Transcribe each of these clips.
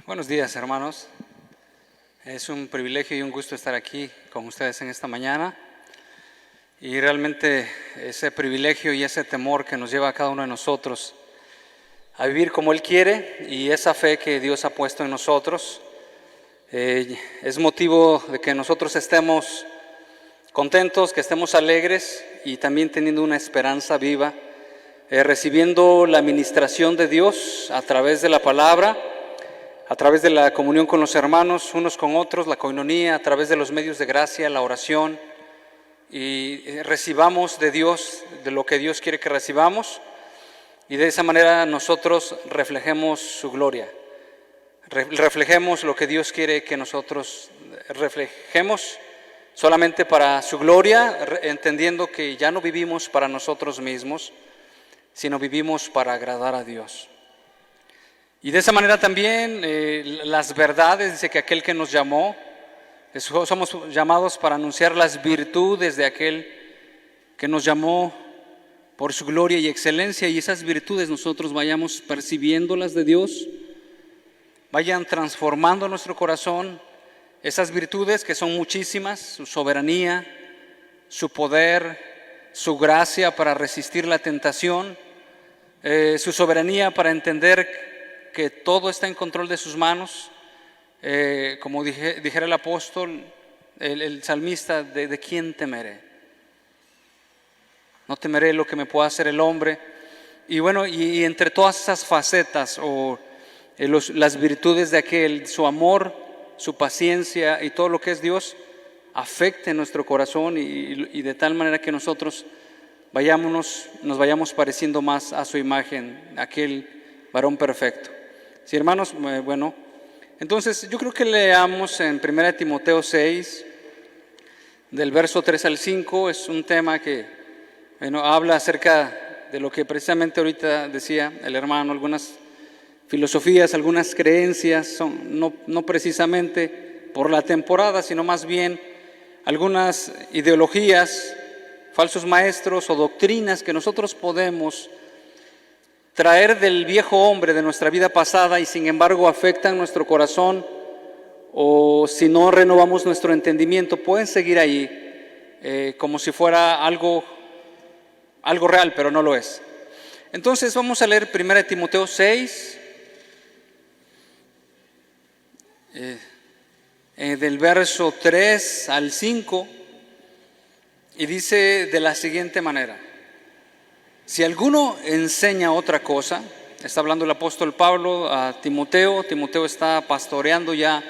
Buenos días, hermanos. Es un privilegio y un gusto estar aquí con ustedes en esta mañana. Y realmente ese privilegio y ese temor que nos lleva a cada uno de nosotros a vivir como Él quiere, y esa fe que Dios ha puesto en nosotros, es motivo de que nosotros estemos contentos, que estemos alegres y también teniendo una esperanza viva, recibiendo la administración de Dios a través de la palabra, a través de la comunión con los hermanos, unos con otros, la coinonía, a través de los medios de gracia, la oración, y recibamos de Dios, de lo que Dios quiere que recibamos, y de esa manera nosotros reflejemos su gloria, reflejemos lo que Dios quiere que nosotros reflejemos, solamente para su gloria, entendiendo que ya no vivimos para nosotros mismos, sino vivimos para agradar a Dios. Y de esa manera también las verdades, dice que aquel que nos llamó, somos llamados para anunciar las virtudes de aquel que nos llamó por su gloria y excelencia, y esas virtudes nosotros vayamos percibiéndolas de Dios, vayan transformando nuestro corazón, esas virtudes que son muchísimas, su soberanía, su poder, su gracia para resistir la tentación, su soberanía para entender que todo está en control de sus manos, como dijera el apóstol, el salmista, ¿de quién temeré? No temeré lo que me pueda hacer el hombre. Y bueno, y entre todas esas facetas o las virtudes de aquel, su amor, su paciencia y todo lo que es Dios, afecte nuestro corazón y de tal manera que nosotros nos vayamos pareciendo más a su imagen, aquel varón perfecto. Sí, hermanos, bueno, entonces yo creo que leamos en 1 Timoteo 6, del verso 3 al 5, es un tema que habla acerca de lo que precisamente ahorita decía el hermano, algunas filosofías, algunas creencias, no precisamente por la temporada, sino más bien algunas ideologías, falsos maestros o doctrinas que nosotros podemos traer del viejo hombre de nuestra vida pasada y sin embargo afectan nuestro corazón, o si no renovamos nuestro entendimiento, pueden seguir ahí como si fuera algo real, pero no lo es. Entonces vamos a leer 1 Timoteo 6, del verso 3 al 5, y dice de la siguiente manera: si alguno enseña otra cosa, está hablando el apóstol Pablo a Timoteo. Timoteo está pastoreando ya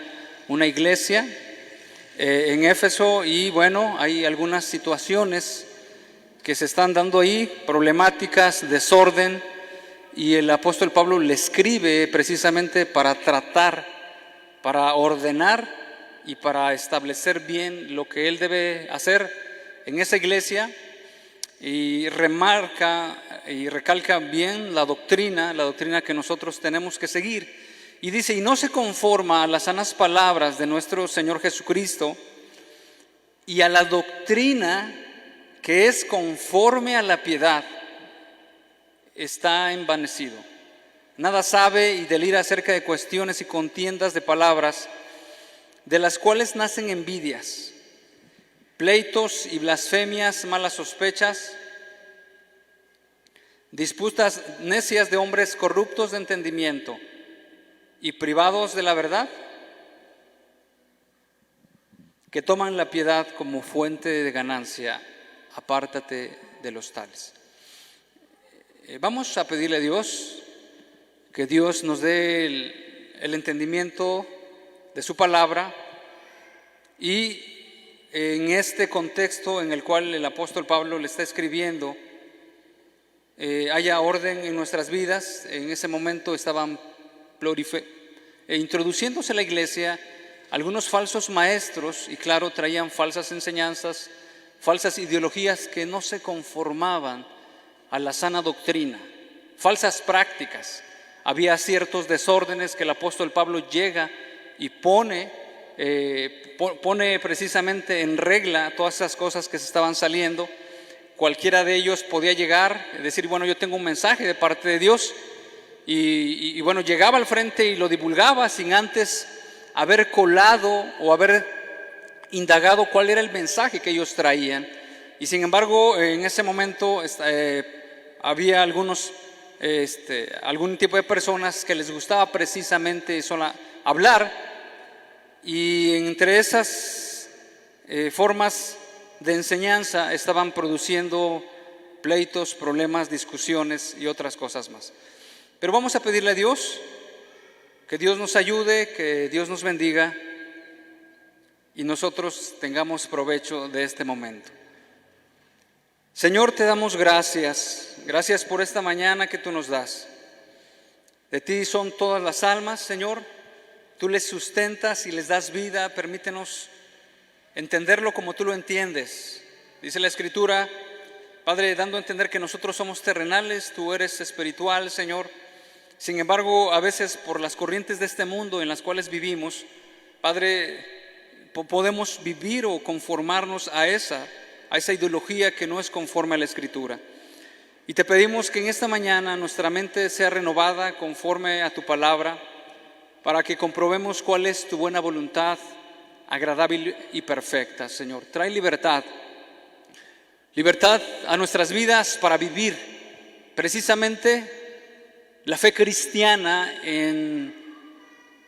una iglesia en Éfeso, y bueno, hay algunas situaciones que se están dando ahí, problemáticas, desorden, y el apóstol Pablo le escribe precisamente para tratar, para ordenar y para establecer bien lo que él debe hacer en esa iglesia. Y remarca y recalca bien la doctrina que nosotros tenemos que seguir. Y dice: y no se conforma a las sanas palabras de nuestro Señor Jesucristo y a la doctrina que es conforme a la piedad, está envanecido. Nada sabe y delira acerca de cuestiones y contiendas de palabras, de las cuales nacen envidias, pleitos y blasfemias, malas sospechas, disputas necias de hombres corruptos de entendimiento y privados de la verdad, que toman la piedad como fuente de ganancia. Apártate de los tales. Vamos a pedirle a Dios que Dios nos dé el entendimiento de su palabra, y en este contexto en el cual el apóstol Pablo le está escribiendo, haya orden en nuestras vidas. En ese momento estaban introduciéndose a la iglesia algunos falsos maestros, y claro, traían falsas enseñanzas, falsas ideologías que no se conformaban a la sana doctrina, falsas prácticas. Había ciertos desórdenes que el apóstol Pablo llega y pone precisamente en regla todas esas cosas que se estaban saliendo. Cualquiera de ellos podía llegar y decir: bueno, yo tengo un mensaje de parte de Dios, y bueno, llegaba al frente y lo divulgaba sin antes haber colado o haber indagado cuál era el mensaje que ellos traían. Y sin embargo, en ese momento había algún tipo de personas que les gustaba precisamente solo hablar, y entre esas formas de enseñanza estaban produciendo pleitos, problemas, discusiones y otras cosas más. Pero vamos a pedirle a Dios que Dios nos ayude, que Dios nos bendiga y nosotros tengamos provecho de este momento. Señor, te damos gracias. Gracias por esta mañana que tú nos das. De ti son todas las almas, Señor. Tú les sustentas y les das vida. Permítenos entenderlo como tú lo entiendes. Dice la Escritura, Padre, dando a entender que nosotros somos terrenales, tú eres espiritual, Señor. Sin embargo, a veces por las corrientes de este mundo en las cuales vivimos, Padre, podemos vivir o conformarnos a esa ideología que no es conforme a la Escritura. Y te pedimos que en esta mañana nuestra mente sea renovada conforme a tu palabra, para que comprobemos cuál es tu buena voluntad, agradable y perfecta, Señor. Trae libertad a nuestras vidas para vivir precisamente la fe cristiana en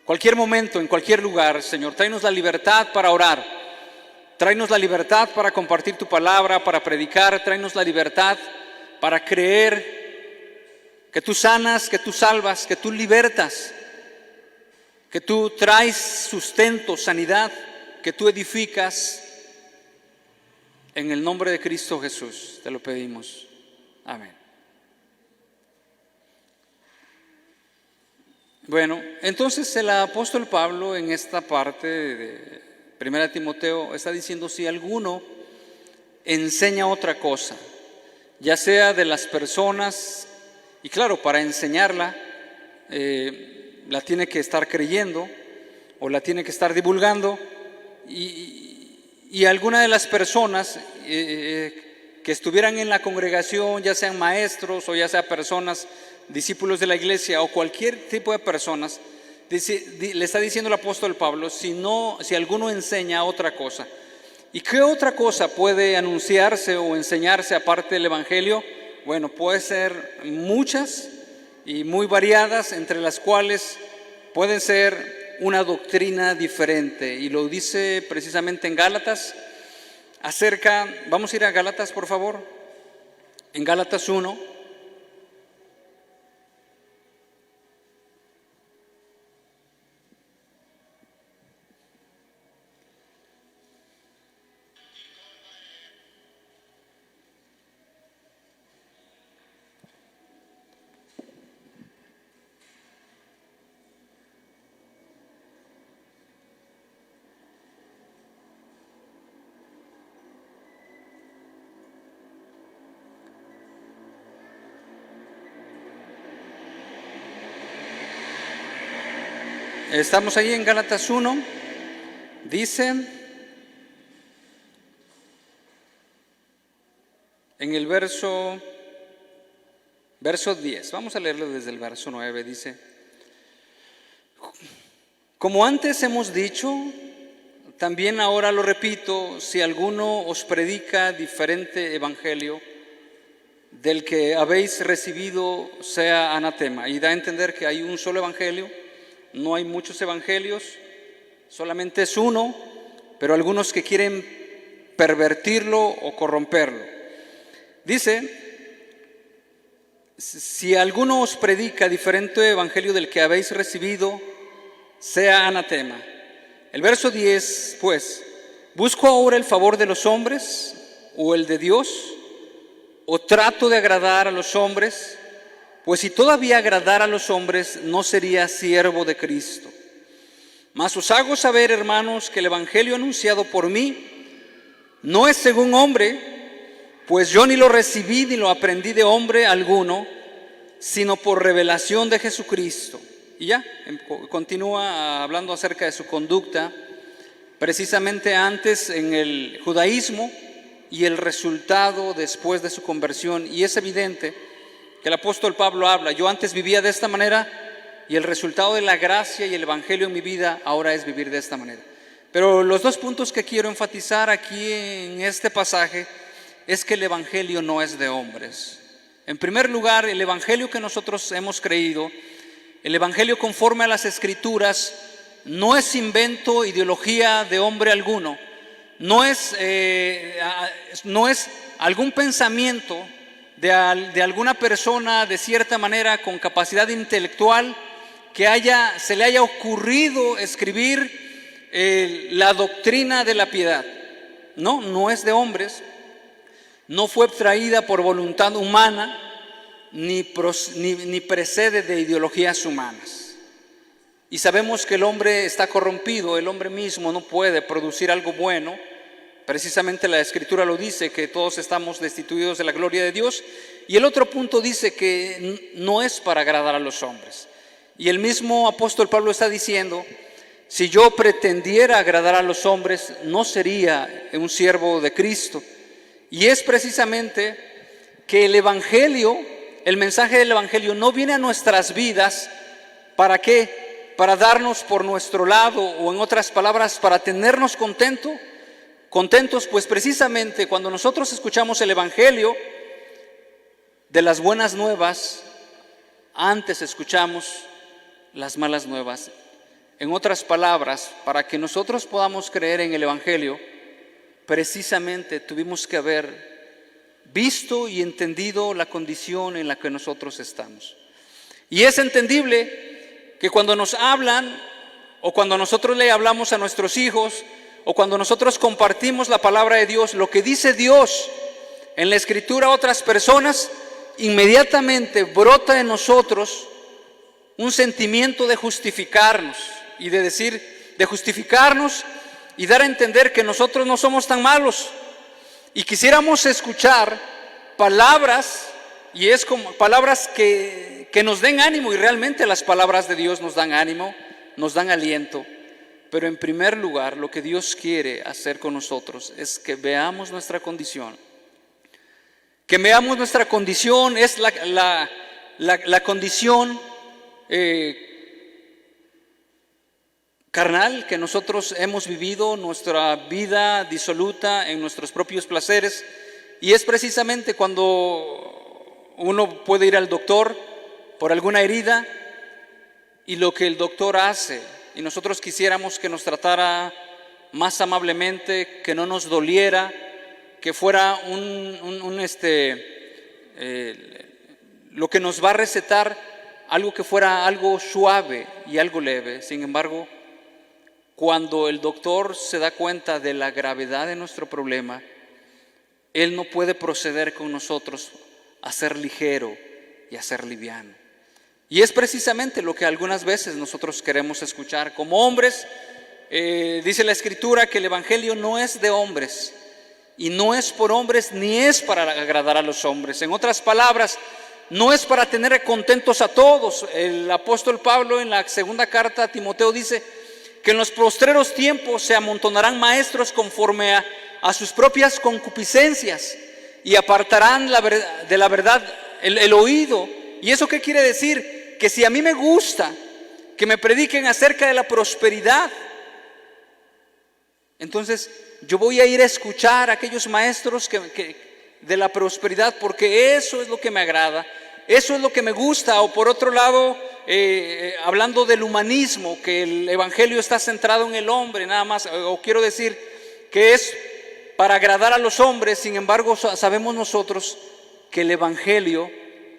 cualquier momento, en cualquier lugar, Señor. Tráenos la libertad para orar, tráenos la libertad para compartir tu palabra, para predicar, tráenos la libertad para creer que tú sanas, que tú salvas, que tú libertas, que tú traes sustento, sanidad, que tú edificas. En el nombre de Cristo Jesús te lo pedimos. Amén. Bueno, entonces el apóstol Pablo en esta parte de 1 Timoteo está diciendo: si alguno enseña otra cosa, ya sea de las personas, y claro, para enseñarla la tiene que estar creyendo o la tiene que estar divulgando, y alguna de las personas que estuvieran en la congregación, ya sean maestros o ya sean personas, discípulos de la iglesia o cualquier tipo de personas, le está diciendo el apóstol Pablo: si alguno enseña otra cosa. ¿Y qué otra cosa puede anunciarse o enseñarse aparte del evangelio? Bueno, puede ser muchas y muy variadas, entre las cuales pueden ser una doctrina diferente, y lo dice precisamente en Gálatas vamos a ir a Gálatas, por favor, en Gálatas 1. Estamos ahí en Gálatas 1, dice en el verso 10, vamos a leerlo desde el verso 9, dice: como antes hemos dicho, también ahora lo repito, si alguno os predica diferente evangelio del que habéis recibido, sea anatema. Y da a entender que hay un solo evangelio. No hay muchos evangelios, solamente es uno, pero algunos que quieren pervertirlo o corromperlo. Dice: si alguno os predica diferente evangelio del que habéis recibido, sea anatema. El verso 10, pues, ¿busco ahora el favor de los hombres o el de Dios? ¿O trato de agradar a los hombres? Pues si todavía agradara a los hombres, no sería siervo de Cristo. Mas os hago saber, hermanos, que el evangelio anunciado por mí no es según hombre, pues yo ni lo recibí ni lo aprendí de hombre alguno, sino por revelación de Jesucristo. Y ya, continúa hablando acerca de su conducta, precisamente antes en el judaísmo y el resultado después de su conversión. Y es evidente que el apóstol Pablo habla. Yo antes vivía de esta manera y el resultado de la gracia y el evangelio en mi vida ahora es vivir de esta manera. Pero los dos puntos que quiero enfatizar aquí en este pasaje es que el evangelio no es de hombres. En primer lugar, el evangelio que nosotros hemos creído, el evangelio conforme a las escrituras, no es invento, ideología de hombre alguno, no es algún pensamiento de alguna persona de cierta manera con capacidad intelectual que se le haya ocurrido escribir la doctrina de la piedad. No es de hombres, no fue traída por voluntad humana, ni precede de ideologías humanas. Y sabemos que el hombre está corrompido, el hombre mismo no puede producir algo bueno. Precisamente la Escritura lo dice, que todos estamos destituidos de la gloria de Dios. Y el otro punto dice que no es para agradar a los hombres. Y el mismo apóstol Pablo está diciendo: si yo pretendiera agradar a los hombres, no sería un siervo de Cristo. Y es precisamente que el evangelio, el mensaje del evangelio no viene a nuestras vidas, ¿para qué? Para darnos por nuestro lado, o en otras palabras, para tenernos contentos, pues precisamente cuando nosotros escuchamos el evangelio de las buenas nuevas, antes escuchamos las malas nuevas. En otras palabras, para que nosotros podamos creer en el evangelio, precisamente tuvimos que haber visto y entendido la condición en la que nosotros estamos. Y es entendible que cuando nos hablan, o cuando nosotros le hablamos a nuestros hijos, o cuando nosotros compartimos la palabra de Dios, lo que dice Dios en la Escritura a otras personas, inmediatamente brota en nosotros un sentimiento de justificarnos y de justificarnos y dar a entender que nosotros no somos tan malos. Y quisiéramos escuchar palabras, y es como palabras que nos den ánimo, y realmente las palabras de Dios nos dan ánimo, nos dan aliento. Pero en primer lugar, lo que Dios quiere hacer con nosotros es que veamos nuestra condición. Que veamos nuestra condición es la condición carnal que nosotros hemos vivido, nuestra vida disoluta en nuestros propios placeres. Y es precisamente cuando uno puede ir al doctor por alguna herida, y lo que el doctor hace, y nosotros quisiéramos que nos tratara más amablemente, que no nos doliera, que fuera lo que nos va a recetar, algo que fuera algo suave y algo leve. Sin embargo, cuando el doctor se da cuenta de la gravedad de nuestro problema, él no puede proceder con nosotros a ser ligero y a ser liviano. Y es precisamente lo que algunas veces nosotros queremos escuchar. Como hombres, dice la Escritura que el evangelio no es de hombres, y no es por hombres, ni es para agradar a los hombres. En otras palabras, no es para tener contentos a todos. El apóstol Pablo en la segunda carta a Timoteo dice que en los postreros tiempos se amontonarán maestros conforme a sus propias concupiscencias, y apartarán de la verdad el oído. ¿Y eso qué quiere decir? Que si a mí me gusta que me prediquen acerca de la prosperidad, entonces yo voy a ir a escuchar a aquellos maestros de la prosperidad, porque eso es lo que me agrada, eso es lo que me gusta. O por otro lado, hablando del humanismo, que el evangelio está centrado en el hombre nada más, o quiero decir que es para agradar a los hombres. Sin embargo, sabemos nosotros que el evangelio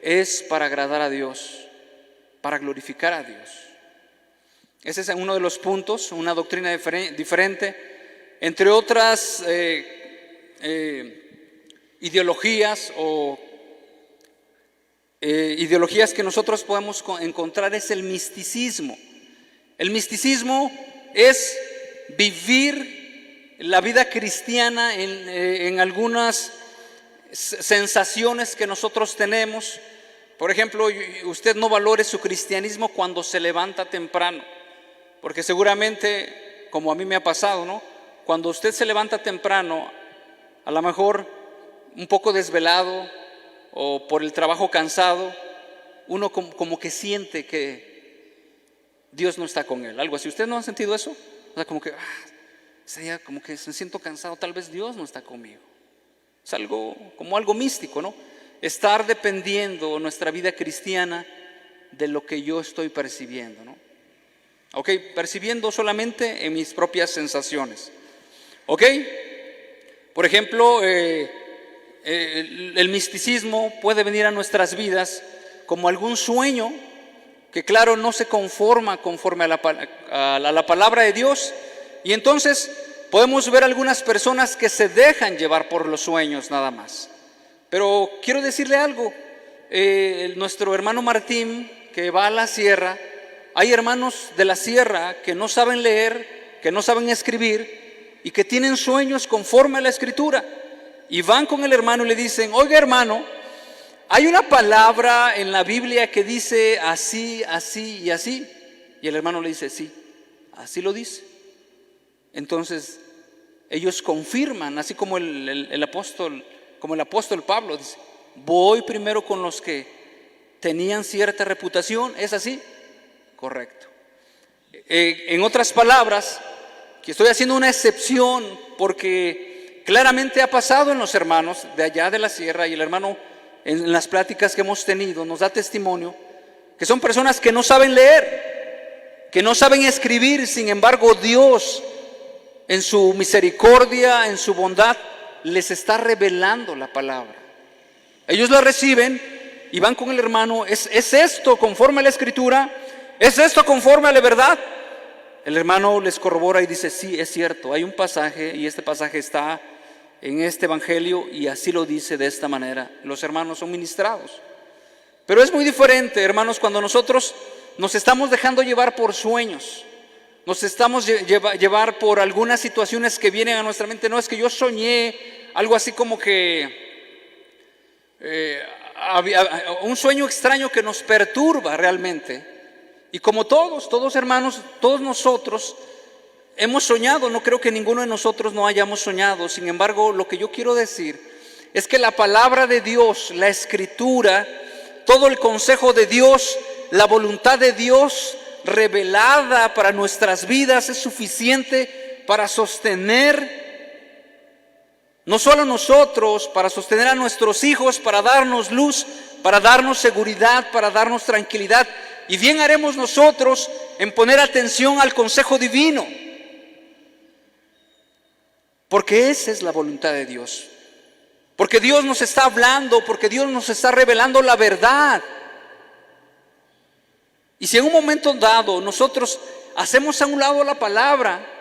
es para agradar a Dios, para glorificar a Dios. Ese es uno de los puntos, una doctrina diferente, entre otras ideologías o ideologías que nosotros podemos encontrar, es el misticismo. El misticismo es vivir la vida cristiana en algunas sensaciones que nosotros tenemos. Por ejemplo, usted no valore su cristianismo cuando se levanta temprano, porque seguramente, como a mí me ha pasado, ¿no? Cuando usted se levanta temprano, a lo mejor un poco desvelado, o por el trabajo cansado, uno como que siente que Dios no está con él, algo así. ¿Ustedes no han sentido eso? O sea, como que ese día como que me siento cansado, tal vez Dios no está conmigo. Es algo como algo místico, ¿no? Estar dependiendo nuestra vida cristiana de lo que yo estoy percibiendo, ¿no? Ok, percibiendo solamente en mis propias sensaciones. Ok, por ejemplo, el misticismo puede venir a nuestras vidas como algún sueño que, claro, no se conforme a la palabra de Dios. Y entonces podemos ver algunas personas que se dejan llevar por los sueños nada más. Pero quiero decirle algo, nuestro hermano Martín, que va a la sierra, hay hermanos de la sierra que no saben leer, que no saben escribir y que tienen sueños conforme a la escritura. Y van con el hermano y le dicen: oiga, hermano, hay una palabra en la Biblia que dice así, así y así. Y el hermano le dice: sí, así lo dice. Entonces ellos confirman, así como el apóstol Pablo dice: voy primero con los que tenían cierta reputación. ¿Es así? Correcto. En otras palabras, que estoy haciendo una excepción porque claramente ha pasado en los hermanos de allá de la sierra, y el hermano en las pláticas que hemos tenido nos da testimonio que son personas que no saben leer, que no saben escribir. Sin embargo, Dios en su misericordia, en su bondad, les está revelando la palabra. Ellos la reciben y van con el hermano: ¿Es esto conforme a la escritura? ¿Es esto conforme a la verdad? El hermano les corrobora y dice: sí, es cierto, hay un pasaje y este pasaje está en este evangelio y así lo dice de esta manera. Los hermanos son ministrados. Pero es muy diferente, hermanos, cuando nosotros nos estamos dejando llevar por sueños, nos estamos llevar por algunas situaciones que vienen a nuestra mente. No, es que yo soñé algo así como que un sueño extraño que nos perturba realmente. Y como todos hermanos, todos nosotros hemos soñado. No creo que ninguno de nosotros no hayamos soñado. Sin embargo, lo que yo quiero decir es que la palabra de Dios, la escritura, todo el consejo de Dios, la voluntad de Dios revelada para nuestras vidas es suficiente para sostener no solo a nosotros, para sostener a nuestros hijos, para darnos luz, para darnos seguridad, para darnos tranquilidad. Y bien haremos nosotros en poner atención al consejo divino, porque esa es la voluntad de Dios. Porque Dios nos está hablando, porque Dios nos está revelando la verdad. Y si en un momento dado nosotros hacemos a un lado la palabra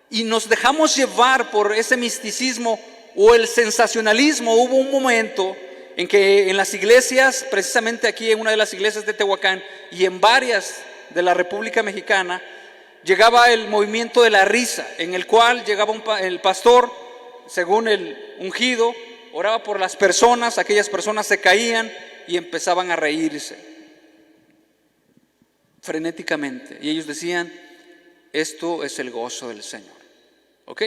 y nos dejamos llevar por ese misticismo o el sensacionalismo, hubo un momento en que en las iglesias, precisamente aquí en una de las iglesias de Tehuacán y en varias de la República Mexicana, llegaba el movimiento de la risa, en el cual llegaba el pastor, según el ungido, oraba por las personas, aquellas personas se caían y empezaban a reírse frenéticamente. Y ellos decían: esto es el gozo del Señor. ¿Ok?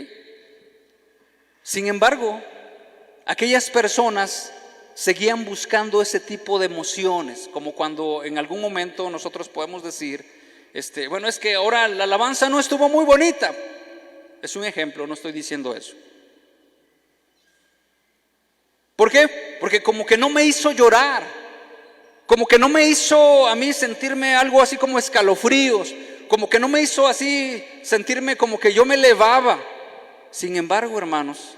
Sin embargo, aquellas personas seguían buscando ese tipo de emociones, como cuando en algún momento nosotros podemos decir, bueno, es que ahora la alabanza no estuvo muy bonita. Es un ejemplo, no estoy diciendo eso. ¿Por qué? Porque como que no me hizo llorar, como que no me hizo a mí sentirme algo así como escalofríos, como que no me hizo así sentirme como que yo me elevaba. Sin embargo, hermanos,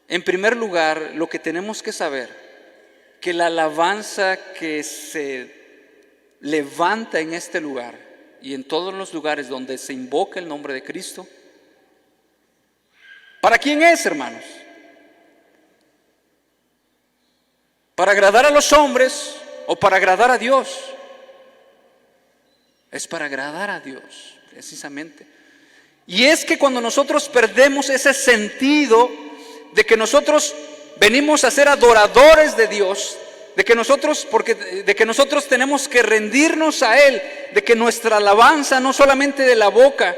en primer lugar, lo que tenemos que saber, que la alabanza que se levanta en este lugar y en todos los lugares donde se invoca el nombre de Cristo, ¿para quién es, hermanos? ¿Para agradar a los hombres o para agradar a Dios? Es para agradar a Dios, precisamente. Y es que cuando nosotros perdemos ese sentido de que nosotros venimos a ser adoradores de Dios, de que nosotros tenemos que rendirnos a Él, de que nuestra alabanza no solamente de la boca,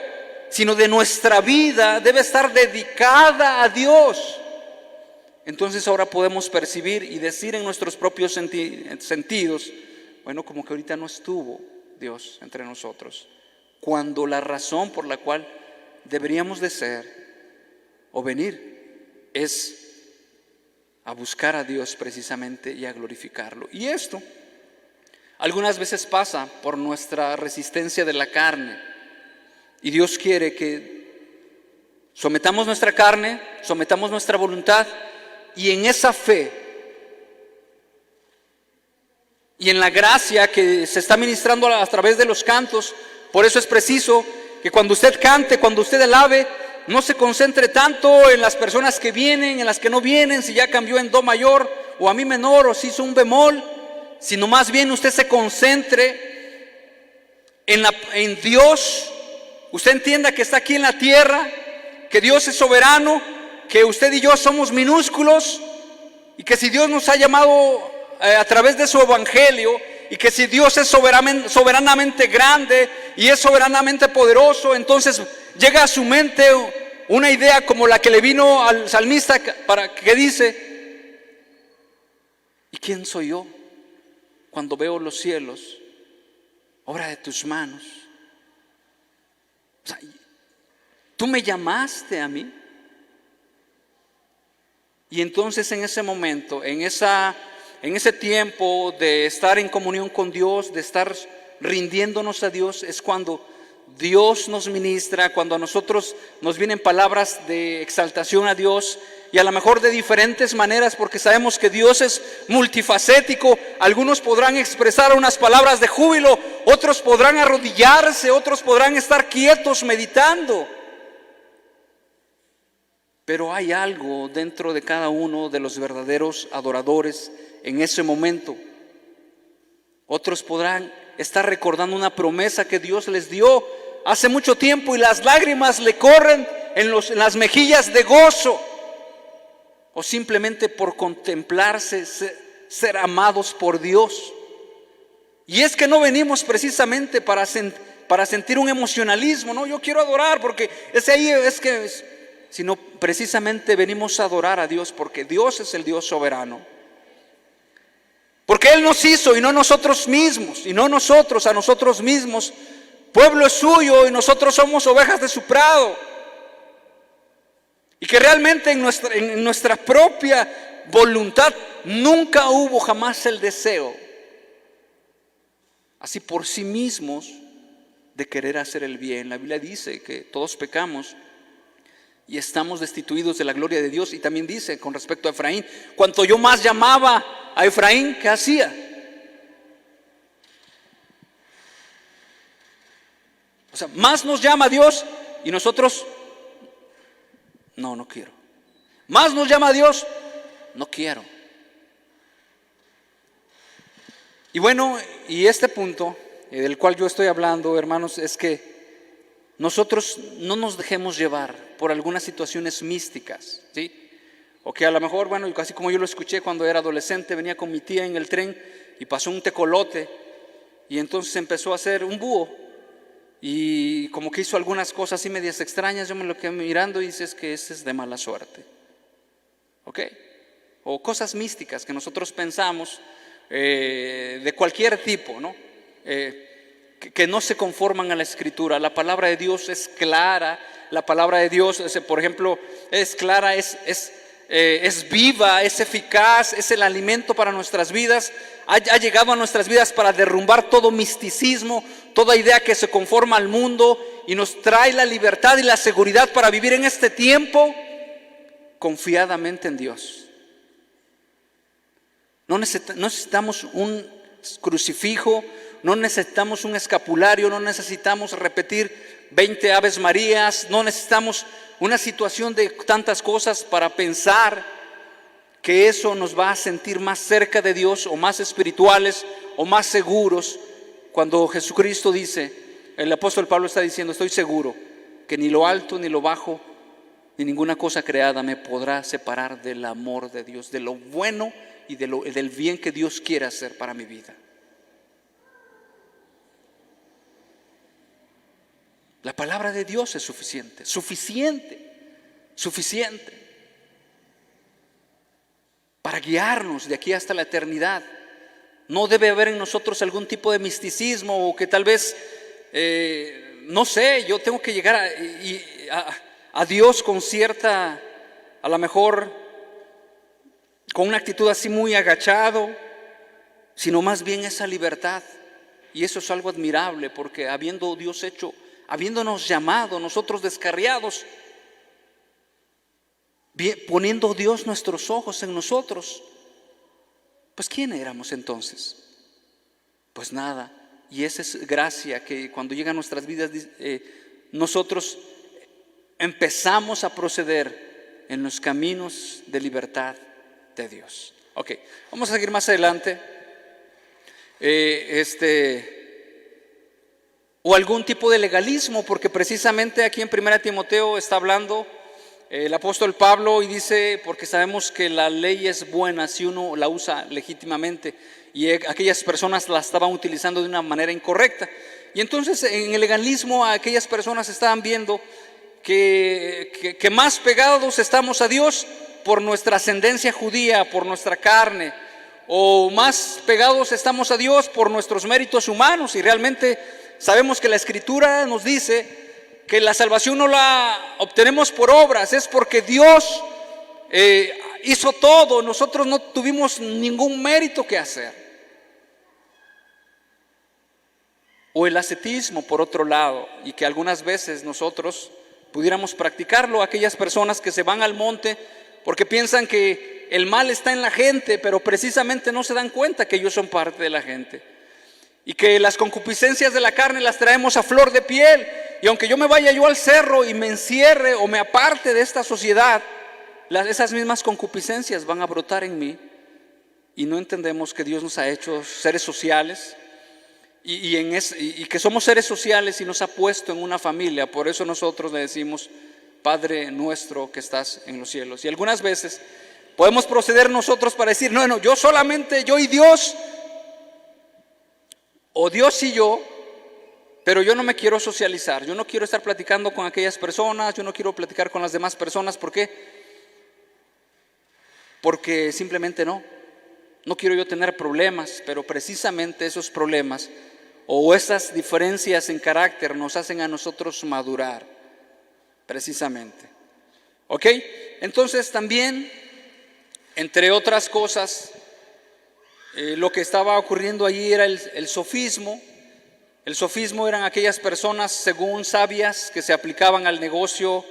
sino de nuestra vida debe estar dedicada a Dios. entonces ahora podemos percibir y decir en nuestros propios sentidos, bueno, como que ahorita no estuvo Dios entre nosotros, cuando la razón por la cual deberíamos de ser o venir es a buscar a Dios precisamente y a glorificarlo. Y esto algunas veces pasa por nuestra resistencia de la carne, y Dios quiere que sometamos nuestra carne, sometamos nuestra voluntad, y en esa fe y en la gracia que se está ministrando a través de los cantos. Por eso es preciso que cuando usted cante, cuando usted alabe, no se concentre tanto en las personas que vienen, en las que no vienen, si ya cambió en do mayor o a mi menor o si hizo un bemol, sino más bien usted se concentre en Dios. Usted entienda que está aquí en la tierra, que Dios es soberano, que usted y yo somos minúsculos, y que si Dios nos ha llamado a través de su evangelio, y que si Dios es soberanamente grande y es soberanamente poderoso, entonces llega a su mente una idea como la que le vino al salmista, que dice: ¿y quién soy yo cuando veo los cielos, obra de tus manos? O sea, tú me llamaste a mí. Y entonces en ese momento, en ese tiempo de estar en comunión con Dios, de estar rindiéndonos a Dios, es cuando Dios nos ministra, cuando a nosotros nos vienen palabras de exaltación a Dios, y a lo mejor de diferentes maneras, porque sabemos que Dios es multifacético. Algunos podrán expresar unas palabras de júbilo, otros podrán arrodillarse, otros podrán estar quietos meditando. Pero hay algo dentro de cada uno de los verdaderos adoradores en ese momento. Otros podrán estar recordando una promesa que Dios les dio hace mucho tiempo y las lágrimas le corren en las mejillas de gozo, o simplemente por contemplarse, ser amados por Dios. Y es que no venimos precisamente para sentir un emocionalismo, no, yo quiero adorar porque sino precisamente venimos a adorar a Dios porque Dios es el Dios soberano. Porque Él nos hizo y no nosotros mismos, y no nosotros a nosotros mismos. Pueblo es suyo y nosotros somos ovejas de su prado. Y que realmente en nuestra propia voluntad nunca hubo jamás el deseo, así por sí mismos, de querer hacer el bien. La Biblia dice que todos pecamos y estamos destituidos de la gloria de Dios. Y también dice con respecto a Efraín: cuanto yo más llamaba a Efraín, ¿qué hacía? O sea, más nos llama Dios y nosotros, no quiero. Más nos llama Dios, no quiero. Y bueno, y este punto del cual yo estoy hablando, hermanos, es que nosotros no nos dejemos llevar por algunas situaciones místicas, ¿sí? O que a lo mejor, bueno, casi como yo lo escuché cuando era adolescente, venía con mi tía en el tren y pasó un tecolote y entonces empezó a hacer un búho y como que hizo algunas cosas así medias extrañas. Yo me lo quedé mirando y dices que ese es de mala suerte, ¿ok? O cosas místicas que nosotros pensamos de cualquier tipo, ¿no? Que no se conforman a la Escritura. La palabra de Dios es clara. La palabra de Dios, por ejemplo, es clara, es viva, es eficaz, es el alimento para nuestras vidas. Ha llegado a nuestras vidas para derrumbar todo misticismo, toda idea que se conforma al mundo, y nos trae la libertad y la seguridad para vivir en este tiempo confiadamente en Dios. No necesitamos un crucifijo, no necesitamos un escapulario, no necesitamos repetir 20 Aves Marías, no necesitamos una situación de tantas cosas para pensar que eso nos va a sentir más cerca de Dios, o más espirituales, o más seguros. Cuando Jesucristo dice, el apóstol Pablo está diciendo: estoy seguro que ni lo alto ni lo bajo ni ninguna cosa creada me podrá separar del amor de Dios, de lo bueno y del bien que Dios quiere hacer para mi vida. La palabra de Dios es suficiente. para guiarnos de aquí hasta la eternidad. No debe haber en nosotros algún tipo de misticismo o que tal vez, no sé, yo tengo que llegar a Dios con cierta, a lo mejor con una actitud así muy agachado, sino más bien esa libertad. Y eso es algo admirable, porque habiendo Dios habiéndonos llamado, nosotros descarriados, poniendo Dios nuestros ojos en nosotros, pues ¿quién éramos entonces? Pues nada. Y esa es gracia, que cuando llega a nuestras vidas nosotros empezamos a proceder en los caminos de libertad de Dios. Ok, vamos a seguir más adelante. O algún tipo de legalismo, porque precisamente aquí en 1 Timoteo está hablando el apóstol Pablo y dice, porque sabemos que la ley es buena si uno la usa legítimamente, y aquellas personas la estaban utilizando de una manera incorrecta. Y entonces en el legalismo aquellas personas estaban viendo que más pegados estamos a Dios por nuestra ascendencia judía, por nuestra carne, o más pegados estamos a Dios por nuestros méritos humanos. Y realmente sabemos que la Escritura nos dice que la salvación no la obtenemos por obras, es porque Dios hizo todo, nosotros no tuvimos ningún mérito que hacer. O el ascetismo, por otro lado, y que algunas veces nosotros pudiéramos practicarlo, aquellas personas que se van al monte porque piensan que el mal está en la gente, pero precisamente no se dan cuenta que ellos son parte de la gente, y que las concupiscencias de la carne las traemos a flor de piel. Y aunque yo me vaya yo al cerro y me encierre o me aparte de esta sociedad, esas mismas concupiscencias van a brotar en mí. Y no entendemos que Dios nos ha hecho seres sociales y que somos seres sociales y nos ha puesto en una familia. Por eso nosotros le decimos: Padre nuestro que estás en los cielos. Y algunas veces podemos proceder nosotros para decir: no, yo solamente, yo y Dios, o Dios y yo, pero yo no me quiero socializar, yo no quiero estar platicando con aquellas personas, yo no quiero platicar con las demás personas. ¿Por qué? Porque simplemente no quiero yo tener problemas, pero precisamente esos problemas o esas diferencias en carácter nos hacen a nosotros madurar, precisamente. ¿Ok? Entonces también, entre otras cosas, lo que estaba ocurriendo allí era el sofismo. El sofismo eran aquellas personas, según sabias, que se aplicaban al negocio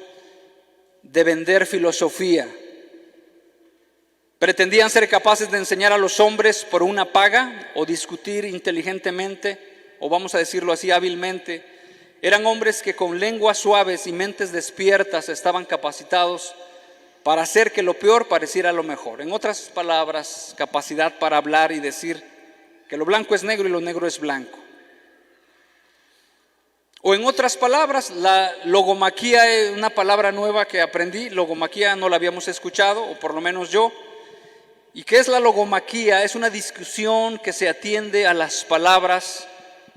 de vender filosofía. Pretendían ser capaces de enseñar a los hombres por una paga o discutir inteligentemente, o vamos a decirlo así, hábilmente. Eran hombres que con lenguas suaves y mentes despiertas estaban capacitados para hacer que lo peor pareciera lo mejor. En otras palabras, capacidad para hablar y decir que lo blanco es negro y lo negro es blanco. O en otras palabras, la logomaquía es una palabra nueva que aprendí. Logomaquía no la habíamos escuchado, o por lo menos yo. ¿Y qué es la logomaquía? Es una discusión que se atiende a las palabras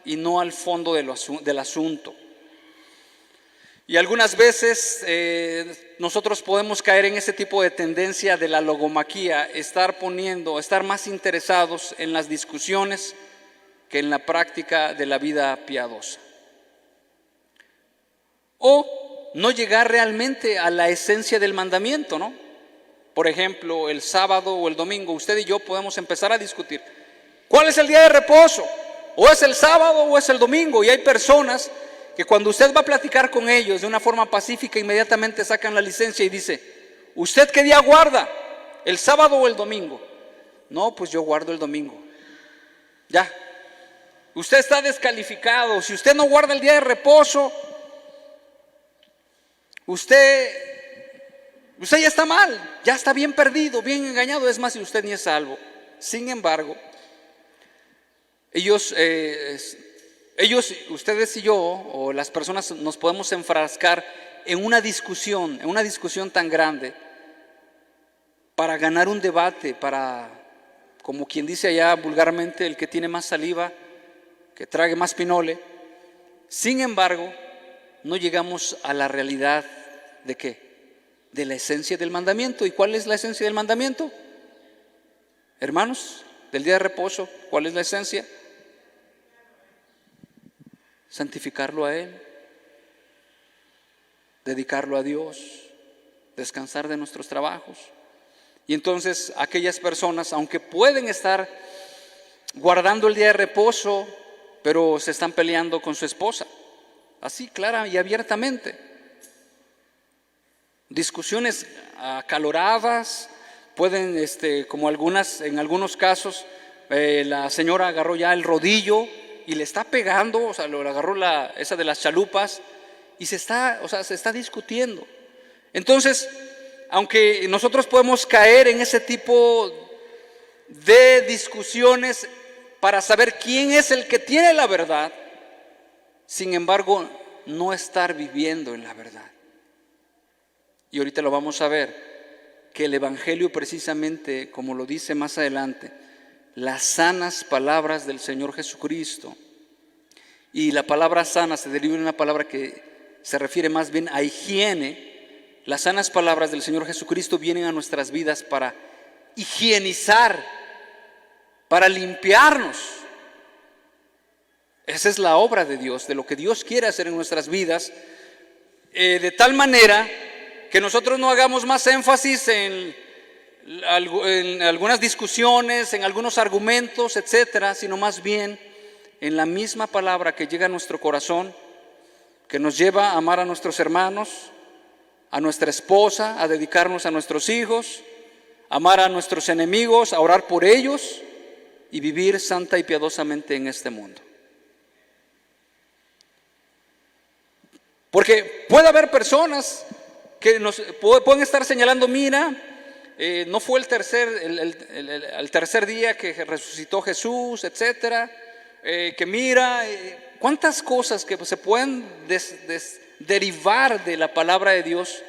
y no al fondo del asunto. Y algunas veces nosotros podemos caer en ese tipo de tendencia de la logomaquía, estar más interesados en las discusiones que en la práctica de la vida piadosa. O no llegar realmente a la esencia del mandamiento, ¿no? Por ejemplo, el sábado o el domingo, usted y yo podemos empezar a discutir: ¿cuál es el día de reposo? ¿O es el sábado o es el domingo? Y hay personas que cuando usted va a platicar con ellos de una forma pacífica, inmediatamente sacan la licencia y dice: ¿usted qué día guarda? ¿El sábado o el domingo? No, pues yo guardo el domingo. Ya, usted está descalificado. Si usted no guarda el día de reposo, usted ya está mal, ya está bien perdido, bien engañado. Es más, si usted ni es salvo. Sin embargo, ellos, ustedes y yo, o las personas, nos podemos enfrascar en una discusión tan grande para ganar un debate, para, como quien dice allá vulgarmente, el que tiene más saliva, que trague más pinole. Sin embargo, no llegamos a la realidad de ¿qué? De la esencia del mandamiento. ¿Y cuál es la esencia del mandamiento? Hermanos, del día de reposo, ¿cuál es la esencia? Santificarlo a Él, dedicarlo a Dios, descansar de nuestros trabajos. Y entonces aquellas personas, aunque pueden estar guardando el día de reposo, pero se están peleando con su esposa, así clara y abiertamente. Discusiones acaloradas, pueden, como en algunos casos, la señora agarró ya el rodillo y le está pegando, o sea, lo agarró esa de las chalupas y se está discutiendo. Entonces, aunque nosotros podemos caer en ese tipo de discusiones para saber quién es el que tiene la verdad, sin embargo, no estar viviendo en la verdad. Y ahorita lo vamos a ver, que el Evangelio precisamente, como lo dice más adelante, las sanas palabras del Señor Jesucristo, y la palabra sana se deriva de una palabra que se refiere más bien a higiene. Las sanas palabras del Señor Jesucristo vienen a nuestras vidas para higienizar, para limpiarnos. Esa es la obra de Dios, de lo que Dios quiere hacer en nuestras vidas, de tal manera que nosotros no hagamos más énfasis en algunas discusiones, en algunos argumentos, etcétera, sino más bien en la misma palabra que llega a nuestro corazón, que nos lleva a amar a nuestros hermanos, a nuestra esposa, a dedicarnos a nuestros hijos, a amar a nuestros enemigos, a orar por ellos y vivir santa y piadosamente en este mundo. Porque puede haber personas que nos pueden estar señalando, mira, no fue el tercer día que resucitó Jesús, etcétera, que mira, cuántas cosas que se pueden derivar de la palabra de Dios.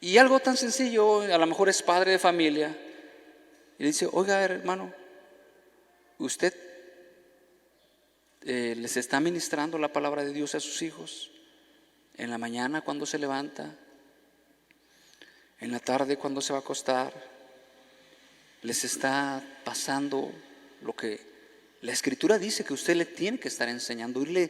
Y algo tan sencillo, a lo mejor es padre de familia, y le dice, oiga hermano, ¿usted les está ministrando la palabra de Dios a sus hijos? En la mañana cuando se levanta, en la tarde cuando se va a acostar, les está pasando lo que la Escritura dice que usted le tiene que estar enseñando, irle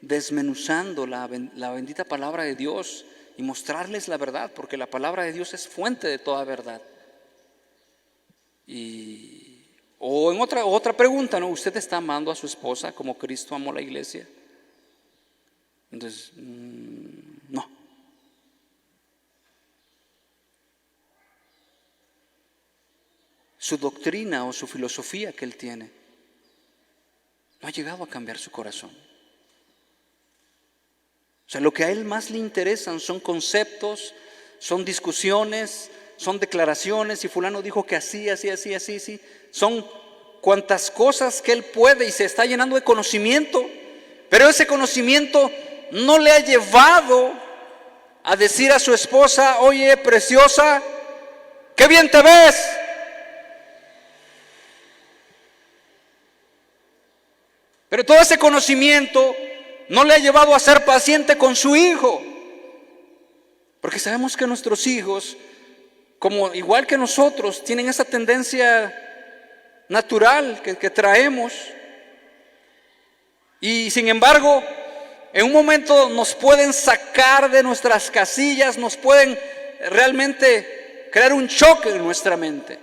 desmenuzando la bendita palabra de Dios y mostrarles la verdad, porque la palabra de Dios es fuente de toda verdad. O en otra pregunta, ¿no? ¿Usted está amando a su esposa como Cristo amó a la iglesia? Entonces, no. Su doctrina o su filosofía que él tiene no ha llegado a cambiar su corazón. O sea, lo que a él más le interesan son conceptos, son discusiones, son declaraciones, y fulano dijo que así. Son cuantas cosas que él puede y se está llenando de conocimiento, pero ese conocimiento no le ha llevado a decir a su esposa, oye, preciosa, qué bien te ves. Pero todo ese conocimiento no le ha llevado a ser paciente con su hijo, porque sabemos que nuestros hijos, como igual que nosotros, tienen esa tendencia natural que traemos, y sin embargo en un momento nos pueden sacar de nuestras casillas, nos pueden realmente crear un choque en nuestra mente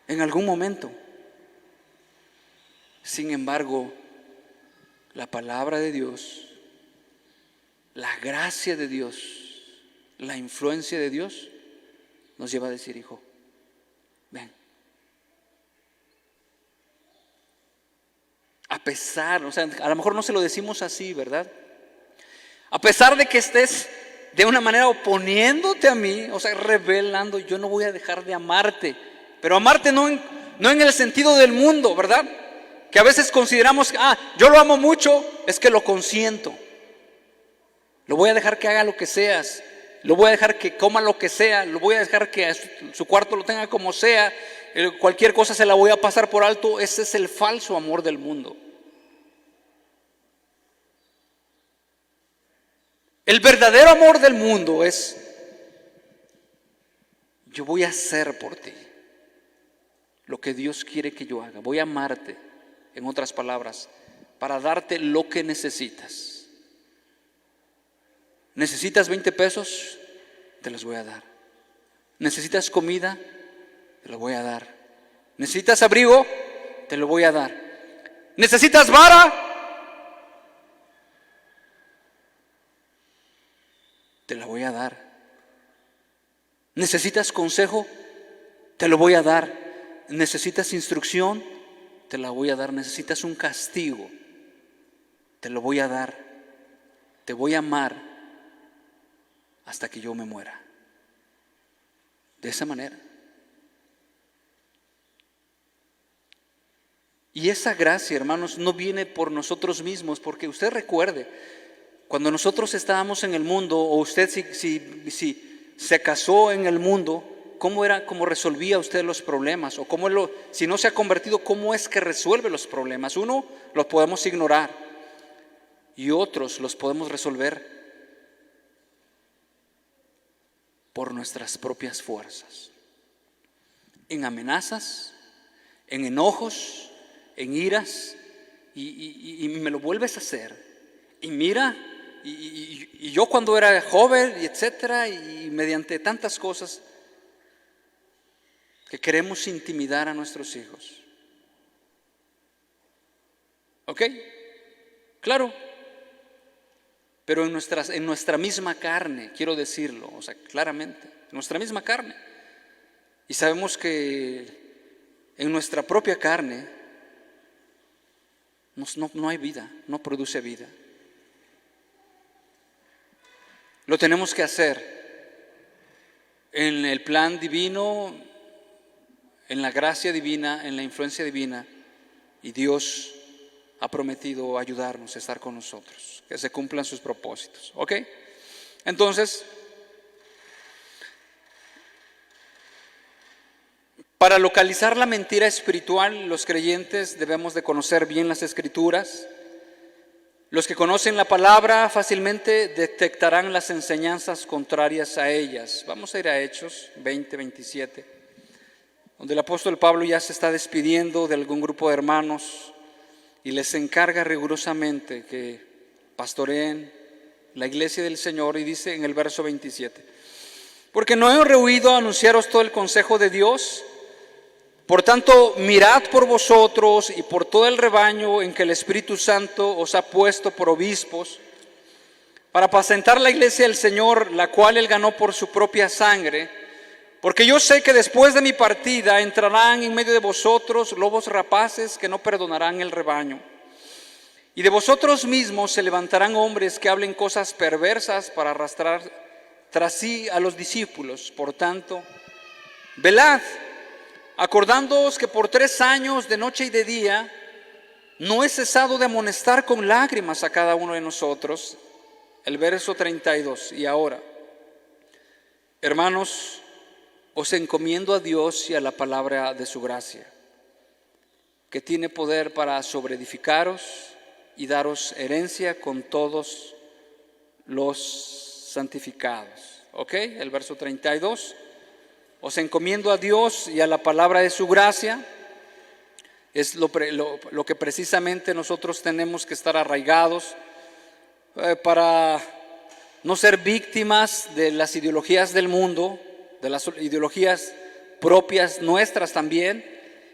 en algún momento. Sin embargo, la palabra de Dios, la gracia de Dios, la influencia de Dios nos lleva a decir, hijo, ven. A pesar, o sea, a lo mejor no se lo decimos así, ¿verdad? A pesar de que estés de una manera oponiéndote a mí, o sea, rebelando, yo no voy a dejar de amarte. Pero amarte no en el sentido del mundo, ¿verdad? Que a veces consideramos, yo lo amo mucho, es que lo consiento. Lo voy a dejar que haga lo que seas, lo voy a dejar que coma lo que sea, lo voy a dejar que su cuarto lo tenga como sea, cualquier cosa se la voy a pasar por alto. Ese es el falso amor del mundo. El verdadero amor del mundo es yo voy a hacer por ti lo que Dios quiere que yo haga. Voy a amarte, en otras palabras, para darte lo que necesitas. ¿Necesitas 20 pesos? Te los voy a dar. ¿Necesitas comida? Te lo voy a dar. ¿Necesitas abrigo? Te lo voy a dar. ¿Necesitas vara? Te la voy a dar. ¿Necesitas consejo? Te lo voy a dar. ¿Necesitas instrucción? Te la voy a dar. ¿Necesitas un castigo? Te lo voy a dar. Te voy a amar hasta que yo me muera. De esa manera. Y esa gracia, hermanos, no viene por nosotros mismos, porque usted recuerde, cuando nosotros estábamos en el mundo, o usted si se casó en el mundo, ¿cómo resolvía usted los problemas? O si no se ha convertido, ¿cómo es que resuelve los problemas? Uno, los podemos ignorar, y otros los podemos resolver por nuestras propias fuerzas, en amenazas, en enojos, en iras, y me lo vuelves a hacer. Y mira, y yo cuando era joven, y etcétera, y mediante tantas cosas que queremos intimidar a nuestros hijos. ¿Ok? Claro. Pero en nuestra misma carne, quiero decirlo, o sea, claramente, en nuestra misma carne. Y sabemos que en nuestra propia carne no hay vida, no produce vida. Lo tenemos que hacer en el plan divino, en la gracia divina, en la influencia divina, y Dios ha prometido ayudarnos a estar con nosotros, que se cumplan sus propósitos. ¿Ok? Entonces, para localizar la mentira espiritual, los creyentes debemos de conocer bien las Escrituras. Los que conocen la palabra fácilmente detectarán las enseñanzas contrarias a ellas. Vamos a ir a Hechos 20-27, donde el apóstol Pablo ya se está despidiendo de algún grupo de hermanos y les encarga rigurosamente que pastoreen la iglesia del Señor, y dice en el verso 27: porque no he rehuido anunciaros todo el consejo de Dios. Por tanto, mirad por vosotros y por todo el rebaño en que el Espíritu Santo os ha puesto por obispos, para apacentar la iglesia del Señor, la cual Él ganó por su propia sangre. Porque yo sé que después de mi partida entrarán en medio de vosotros lobos rapaces que no perdonarán el rebaño. Y de vosotros mismos se levantarán hombres que hablen cosas perversas para arrastrar tras sí a los discípulos. Por tanto, velad, acordándoos que por 3 años de noche y de día no he cesado de amonestar con lágrimas a cada uno de nosotros. El verso 32. Y ahora, hermanos, os encomiendo a Dios y a la palabra de su gracia, que tiene poder para sobreedificaros y daros herencia con todos los santificados. ¿Ok? El verso 32. Os encomiendo a Dios y a la palabra de su gracia. Es lo que precisamente nosotros tenemos que estar arraigados para no ser víctimas de las ideologías del mundo, de las ideologías propias nuestras también,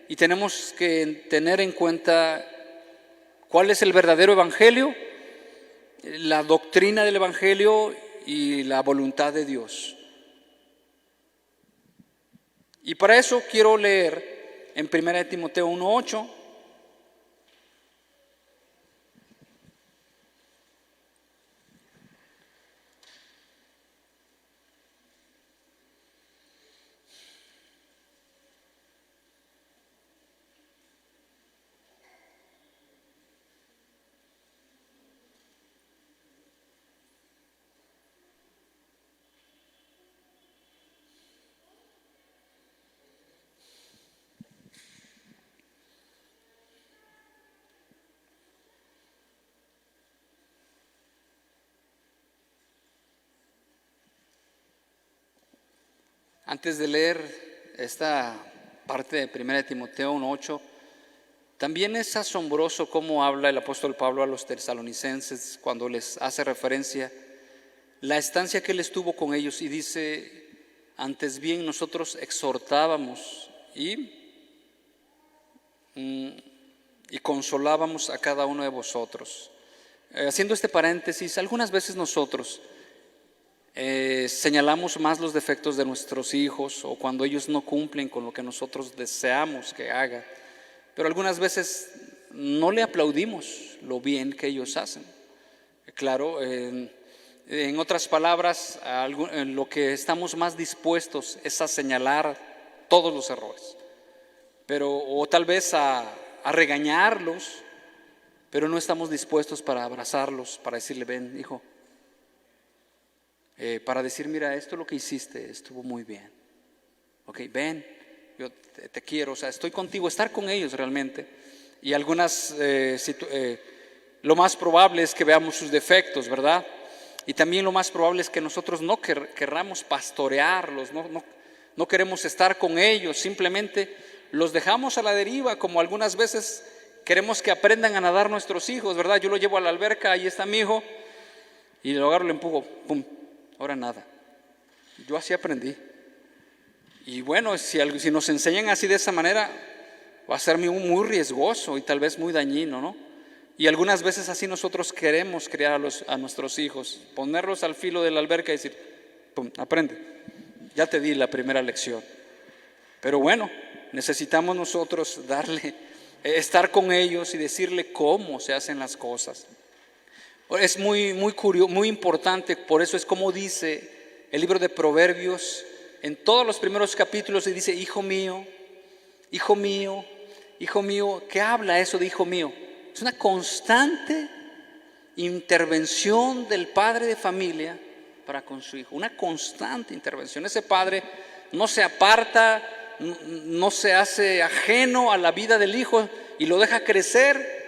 y tenemos que tener en cuenta cuál es el verdadero evangelio, la doctrina del evangelio y la voluntad de Dios. Y para eso quiero leer en 1 Timoteo 1:8. Antes de leer esta parte de 1 Timoteo 1:8, también es asombroso cómo habla el apóstol Pablo a los tesalonicenses cuando les hace referencia la estancia que él estuvo con ellos, y dice: antes bien nosotros exhortábamos y consolábamos a cada uno de vosotros. Haciendo este paréntesis, algunas veces nosotros señalamos más los defectos de nuestros hijos o cuando ellos no cumplen con lo que nosotros deseamos que haga, pero algunas veces no le aplaudimos lo bien que ellos hacen. Claro, en otras palabras, en lo que estamos más dispuestos es a señalar todos los errores, o tal vez a regañarlos, pero no estamos dispuestos para abrazarlos, para decirle: ven, hijo, para decir: mira, esto lo que hiciste estuvo muy bien, ok, ven, yo te quiero, o sea, estoy contigo, estar con ellos realmente. Y algunas, lo más probable es que veamos sus defectos, ¿verdad? Y también lo más probable es que nosotros no querramos pastorearlos, no queremos estar con ellos, simplemente los dejamos a la deriva, como algunas veces queremos que aprendan a nadar nuestros hijos, ¿verdad? Yo lo llevo a la alberca, ahí está mi hijo, y lo agarro, le empujo, pum, ahora nada. Yo así aprendí. Y bueno, si nos enseñan así de esa manera, va a ser muy riesgoso y tal vez muy dañino, ¿no? Y algunas veces así nosotros queremos criar a nuestros hijos, ponerlos al filo de la alberca y decir: pum, aprende, ya te di la primera lección. Pero bueno, necesitamos nosotros estar con ellos y decirle cómo se hacen las cosas. Es muy curioso, muy importante. Por eso es como dice el libro de Proverbios en todos los primeros capítulos, y dice: hijo mío, hijo mío, hijo mío. ¿Qué habla eso de hijo mío? Es una constante intervención del padre de familia para con su hijo, una constante intervención. Ese padre no se aparta, no se hace ajeno a la vida del hijo y lo deja crecer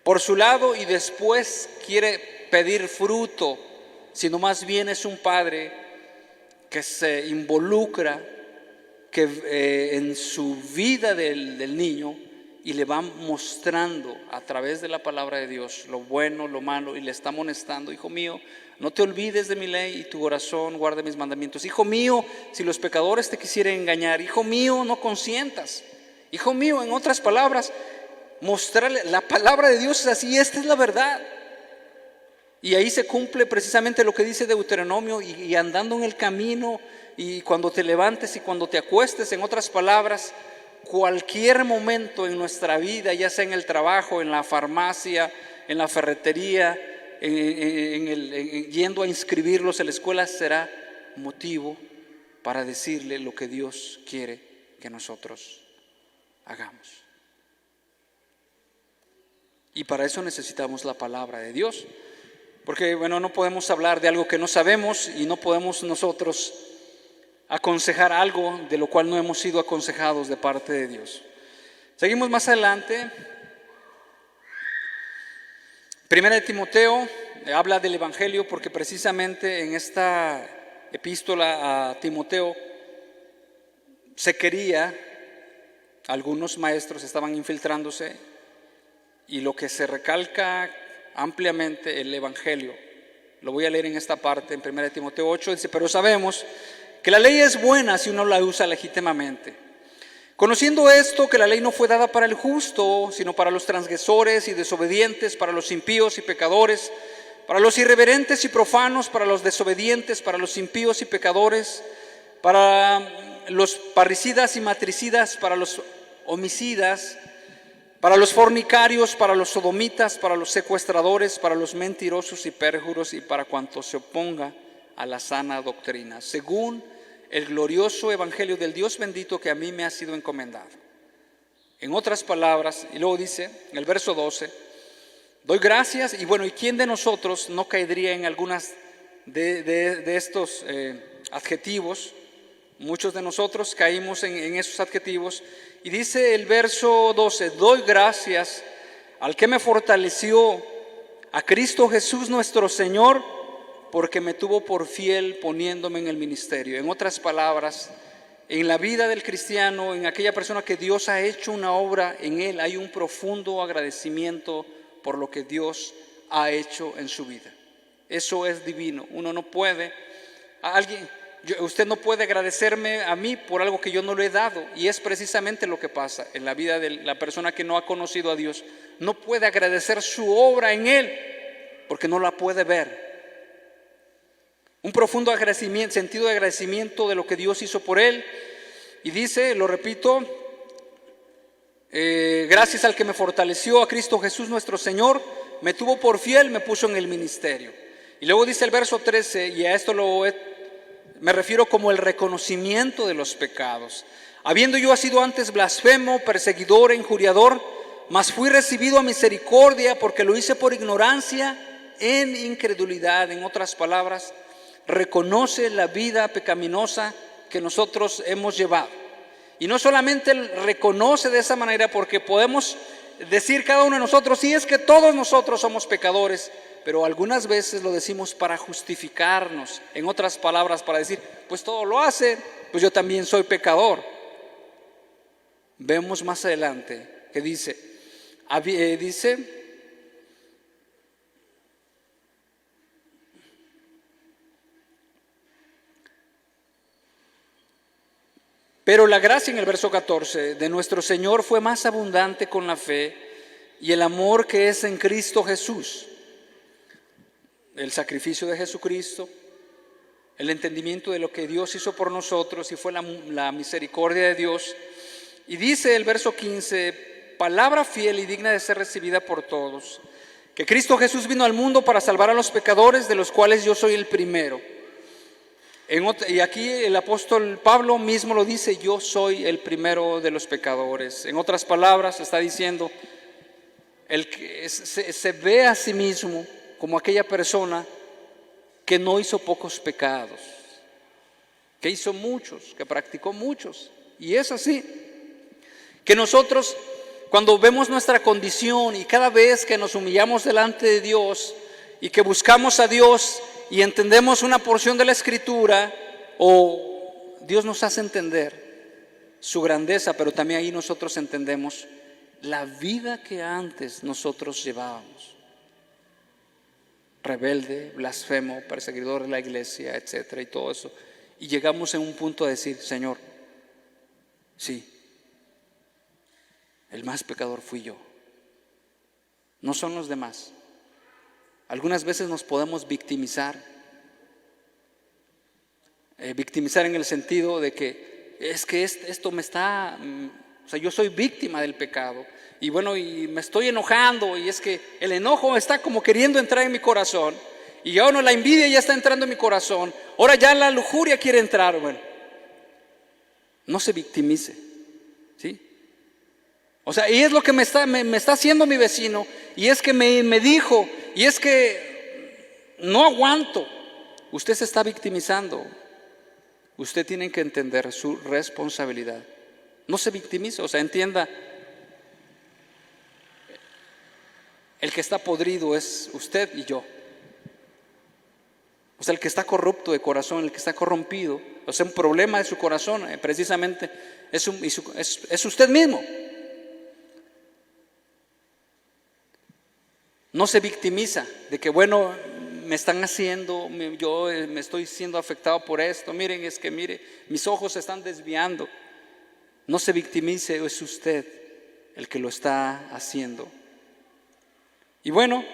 por su lado y después quiere pedir fruto, sino más bien es un padre que se involucra en su vida del niño y le va mostrando a través de la palabra de Dios lo bueno, lo malo, y le está amonestando: hijo mío, no te olvides de mi ley, y tu corazón guarde mis mandamientos. Hijo mío, si los pecadores te quisieren engañar, hijo mío, no consientas. Hijo mío, en otras palabras, mostrarle la palabra de Dios es así, esta es la verdad. Y ahí se cumple precisamente lo que dice Deuteronomio: y andando en el camino, y cuando te levantes y cuando te acuestes. En otras palabras, cualquier momento en nuestra vida, ya sea en el trabajo, en la farmacia, en la ferretería, yendo a inscribirlos en la escuela, será motivo para decirle lo que Dios quiere que nosotros hagamos. Y para eso necesitamos la palabra de Dios, porque bueno, no podemos hablar de algo que no sabemos, y no podemos nosotros aconsejar algo de lo cual no hemos sido aconsejados de parte de Dios. Seguimos más adelante. 1 Timoteo habla del Evangelio, porque precisamente en esta epístola a Timoteo algunos maestros estaban infiltrándose, y lo que se recalca ampliamente el Evangelio. Lo voy a leer en esta parte, en 1 Timoteo 8, dice: pero sabemos que la ley es buena si uno la usa legítimamente, conociendo esto, que la ley no fue dada para el justo, sino para los transgresores y desobedientes, para los impíos y pecadores, para los irreverentes y profanos, para los desobedientes, para los impíos y pecadores, para los parricidas y matricidas, para los homicidas, para los fornicarios, para los sodomitas, para los secuestradores, para los mentirosos y pérjuros, y para cuanto se oponga a la sana doctrina, según el glorioso evangelio del Dios bendito que a mí me ha sido encomendado. En otras palabras, y luego dice en el verso 12: doy gracias. Y bueno, ¿y quién de nosotros no caería en algunas de estos adjetivos? Muchos de nosotros caímos en esos adjetivos. Y dice el verso 12: doy gracias al que me fortaleció, a Cristo Jesús nuestro Señor, porque me tuvo por fiel poniéndome en el ministerio. En otras palabras, en la vida del cristiano, en aquella persona que Dios ha hecho una obra en él, hay un profundo agradecimiento por lo que Dios ha hecho en su vida. Eso es divino. Uno no puede, usted no puede agradecerme a mí por algo que yo no le he dado, y es precisamente lo que pasa en la vida de la persona que no ha conocido a Dios. No puede agradecer su obra en él porque no la puede ver. Un profundo agradecimiento, sentido de agradecimiento de lo que Dios hizo por él. Y dice, lo repito, gracias al que me fortaleció, a Cristo Jesús nuestro Señor, me tuvo por fiel, me puso en el ministerio. Y luego dice el verso 13, y a esto me refiero como el reconocimiento de los pecados. Habiendo yo sido antes blasfemo, perseguidor e injuriador, mas fui recibido a misericordia porque lo hice por ignorancia en incredulidad. En otras palabras, reconoce la vida pecaminosa que nosotros hemos llevado. Y no solamente reconoce de esa manera, porque podemos decir cada uno de nosotros, sí, es que todos nosotros somos pecadores, pero algunas veces lo decimos para justificarnos. En otras palabras, para decir, pues todo lo hacen, pues yo también soy pecador. Vemos más adelante que dice, pero la gracia, en el verso 14, de nuestro Señor fue más abundante con la fe y el amor que es en Cristo Jesús. El sacrificio de Jesucristo, el entendimiento de lo que Dios hizo por nosotros, y fue la misericordia de Dios. Y dice el verso 15, palabra fiel y digna de ser recibida por todos, que Cristo Jesús vino al mundo para salvar a los pecadores, de los cuales yo soy el primero. Y aquí el apóstol Pablo mismo lo dice, yo soy el primero de los pecadores. En otras palabras, está diciendo, el que se ve a sí mismo como aquella persona que no hizo pocos pecados, que hizo muchos, que practicó muchos. Y es así, que nosotros cuando vemos nuestra condición y cada vez que nos humillamos delante de Dios y que buscamos a Dios y entendemos una porción de la Escritura, o Dios nos hace entender su grandeza, pero también ahí nosotros entendemos la vida que antes nosotros llevábamos. Rebelde, blasfemo, perseguidor de la iglesia, etcétera, y todo eso. Y llegamos en un punto a decir, Señor, sí, el más pecador fui yo, no son los demás. Algunas veces nos podemos victimizar en el sentido de que es que esto me está, o sea, yo soy víctima del pecado, y bueno, y me estoy enojando, y es que el enojo está como queriendo entrar en mi corazón, y ahora la envidia ya está entrando en mi corazón, ahora ya la lujuria quiere entrar. Bueno, no se victimice, ¿sí? O sea, y es lo que me está haciendo mi vecino, y es que me dijo, y es que no aguanto. Usted se está victimizando. Usted tiene que entender su responsabilidad. No se victimice, o sea, entienda, el que está podrido es usted y yo. O sea, el que está corrupto de corazón, el que está corrompido, o sea, un problema de su corazón, precisamente es usted mismo. No se victimiza de que, bueno, me están haciendo, yo me estoy siendo afectado por esto. Miren, es que mire, mis ojos se están desviando. No se victimice, es usted el que lo está haciendo. Y bueno,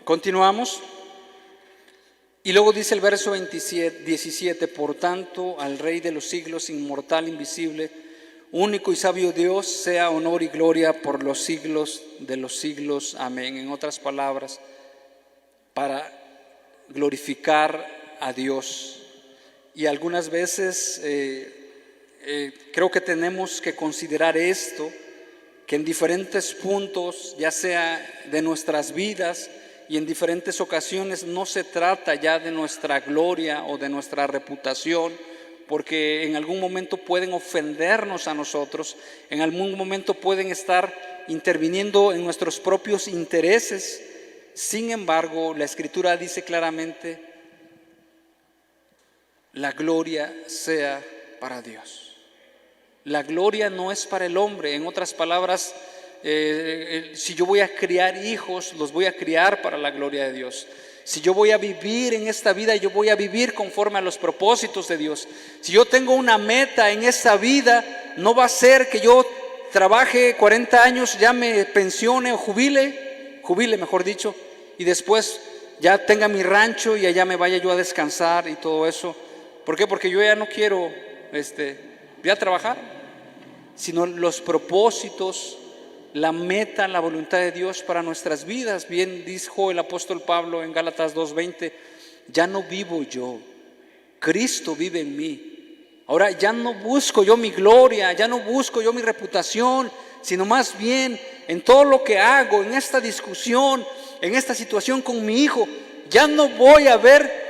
continuamos. Y luego dice el verso 17, por tanto, al Rey de los siglos, inmortal, invisible, único y sabio Dios, sea honor y gloria por los siglos de los siglos. Amén. En otras palabras, para glorificar a Dios. Y algunas veces creo que tenemos que considerar esto, que en diferentes puntos, ya sea de nuestras vidas y en diferentes ocasiones, no se trata ya de nuestra gloria o de nuestra reputación, porque en algún momento pueden ofendernos a nosotros, en algún momento pueden estar interviniendo en nuestros propios intereses. Sin embargo, la Escritura dice claramente la gloria sea para Dios. La gloria no es para el hombre. En otras palabras, si yo voy a criar hijos, los voy a criar para la gloria de Dios. Si yo voy a vivir en esta vida, yo voy a vivir conforme a los propósitos de Dios. Si yo tengo una meta en esta vida, no va a ser que yo trabaje 40 años, ya me pensione o jubile mejor dicho, y después ya tenga mi rancho y allá me vaya yo a descansar y todo eso. ¿Por qué? Porque yo ya no quiero ya trabajar, sino los propósitos, la meta, la voluntad de Dios para nuestras vidas. Bien dijo el apóstol Pablo en Gálatas 2:20, ya no vivo yo, Cristo vive en mí. Ahora ya no busco yo mi gloria, ya no busco yo mi reputación, sino más bien en todo lo que hago, en esta discusión, en esta situación con mi hijo, ya no voy a ver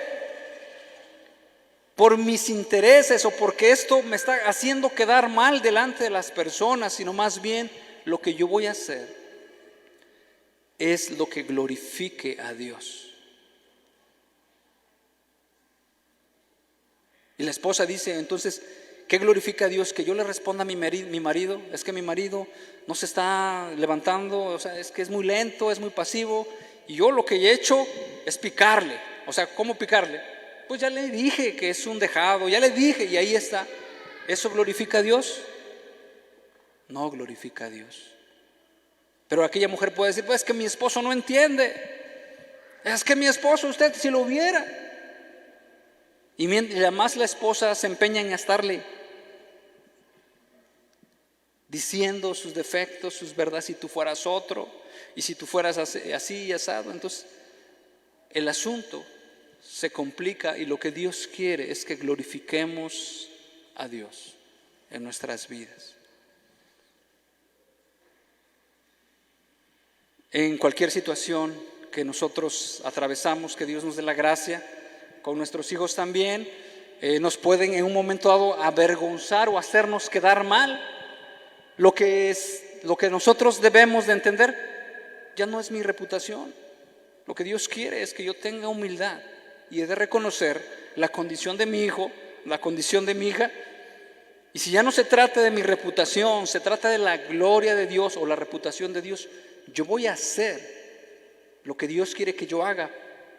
por mis intereses o porque esto me está haciendo quedar mal delante de las personas, sino más bien lo que yo voy a hacer es lo que glorifique a Dios. Y la esposa dice, entonces, ¿qué glorifica a Dios? Que yo le responda a mi marido, es que mi marido no se está levantando, o sea, es que es muy lento, es muy pasivo, y yo lo que he hecho es picarle. O sea, ¿cómo picarle? Pues ya le dije que es un dejado, ya le dije y ahí está. ¿Eso glorifica a Dios? No glorifica a Dios. Pero aquella mujer puede decir, pues es que mi esposo no entiende. Es que mi esposo, usted si lo viera. Y además la esposa se empeña en estarle diciendo sus defectos, sus verdades, si tú fueras otro, y si tú fueras así y asado. Entonces el asunto se complica y lo que Dios quiere es que glorifiquemos a Dios en nuestras vidas. En cualquier situación que nosotros atravesamos, que Dios nos dé la gracia, con nuestros hijos también, nos pueden en un momento dado avergonzar o hacernos quedar mal. Lo que nosotros debemos de entender, ya no es mi reputación. Lo que Dios quiere es que yo tenga humildad y he de reconocer la condición de mi hijo, la condición de mi hija. Y si ya no se trata de mi reputación, se trata de la gloria de Dios o la reputación de Dios, yo voy a hacer lo que Dios quiere que yo haga,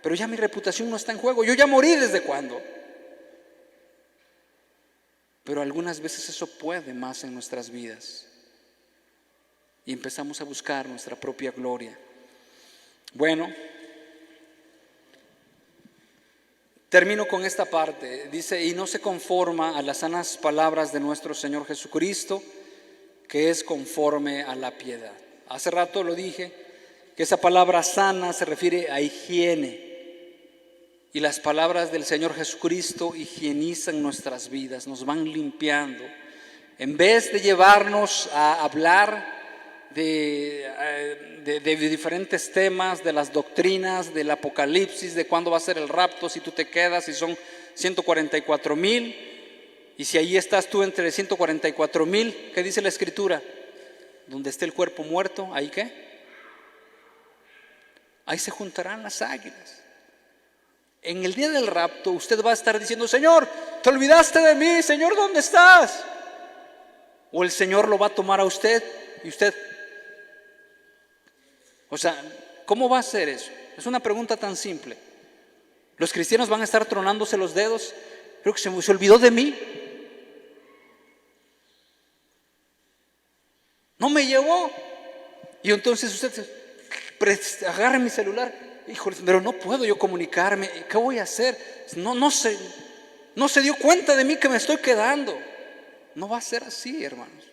pero ya mi reputación no está en juego. Yo ya morí desde cuándo. Pero algunas veces eso puede más en nuestras vidas y empezamos a buscar nuestra propia gloria. Bueno, termino con esta parte. Dice, y no se conforma a las sanas palabras de nuestro Señor Jesucristo, que es conforme a la piedad. Hace rato lo dije, que esa palabra sana se refiere a higiene. Y las palabras del Señor Jesucristo higienizan nuestras vidas, nos van limpiando. En vez de llevarnos a hablar de diferentes temas, de las doctrinas, del apocalipsis, de cuándo va a ser el rapto, si tú te quedas, si son 144,000, y si ahí estás tú entre 144,000, ¿qué dice la Escritura? Donde esté el cuerpo muerto, ¿ahí qué? Ahí se juntarán las águilas. En el día del rapto usted va a estar diciendo, Señor, te olvidaste de mí, Señor, ¿dónde estás? O el Señor lo va a tomar a usted y usted, o sea, ¿cómo va a ser eso? Es una pregunta tan simple. Los cristianos van a estar tronándose los dedos, creo que se olvidó de mí, no me llevó. Y entonces usted agarra mi celular, híjole, pero no puedo yo comunicarme, ¿qué voy a hacer? No se dio cuenta de mí que me estoy quedando. No va a ser así, hermanos.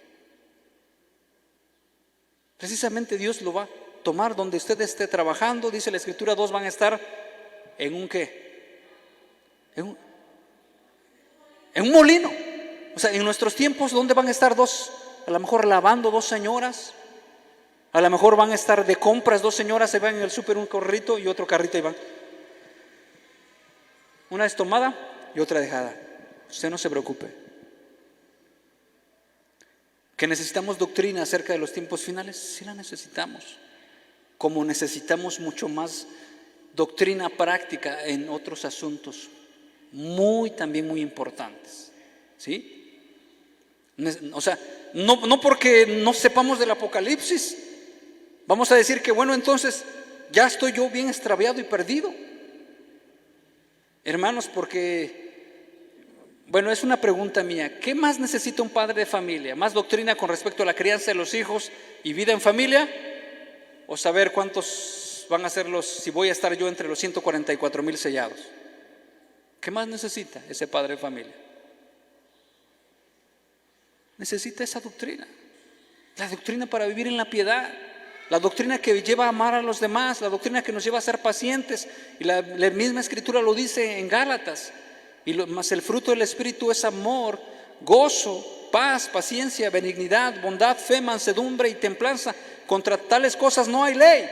Precisamente Dios lo va a tomar donde usted esté trabajando. Dice la Escritura, dos van a estar en un ¿qué? En un molino. O sea, en nuestros tiempos, ¿dónde van a estar dos? A lo mejor lavando, dos señoras. A lo mejor van a estar de compras, dos señoras se van en el súper, un carrito y otro carrito y van. Una es tomada y otra dejada. Usted no se preocupe. ¿Que necesitamos doctrina acerca de los tiempos finales? Sí la necesitamos. Como necesitamos mucho más doctrina práctica en otros asuntos. también muy importantes, ¿sí? O sea, no porque no sepamos del Apocalipsis, vamos a decir que bueno, entonces ya estoy yo bien extraviado y perdido. Hermanos, porque, bueno, es una pregunta mía. ¿Qué más necesita un padre de familia? ¿Más doctrina con respecto a la crianza de los hijos y vida en familia? ¿O saber cuántos van a ser si voy a estar yo entre los 144,000 sellados? ¿Qué más necesita ese padre de familia? Necesita esa doctrina. La doctrina para vivir en la piedad. La doctrina que lleva a amar a los demás, la doctrina que nos lleva a ser pacientes. Y la misma Escritura lo dice en Gálatas. Más el fruto del Espíritu es amor, gozo, paz, paciencia, benignidad, bondad, fe, mansedumbre y templanza. Contra tales cosas no hay ley.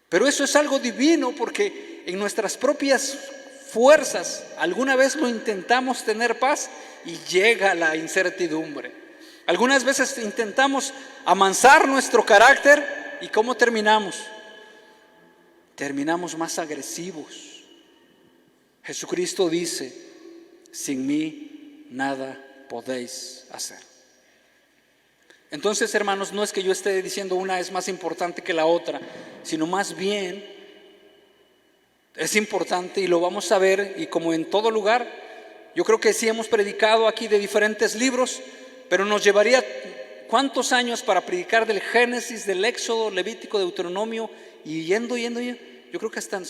Pero eso es algo divino, porque en nuestras propias fuerzas alguna vez lo intentamos tener paz y llega la incertidumbre. Algunas veces intentamos amansar nuestro carácter y ¿cómo terminamos? Terminamos más agresivos. Jesucristo dice: sin mí nada podéis hacer. Entonces, hermanos, no es que yo esté diciendo una es más importante que la otra, sino más bien es importante, y lo vamos a ver, y como en todo lugar, yo creo que sí hemos predicado aquí de diferentes libros, pero nos llevaría ¿cuántos años para predicar del Génesis, del Éxodo, Levítico, Deuteronomio? Y yendo, yo creo que hasta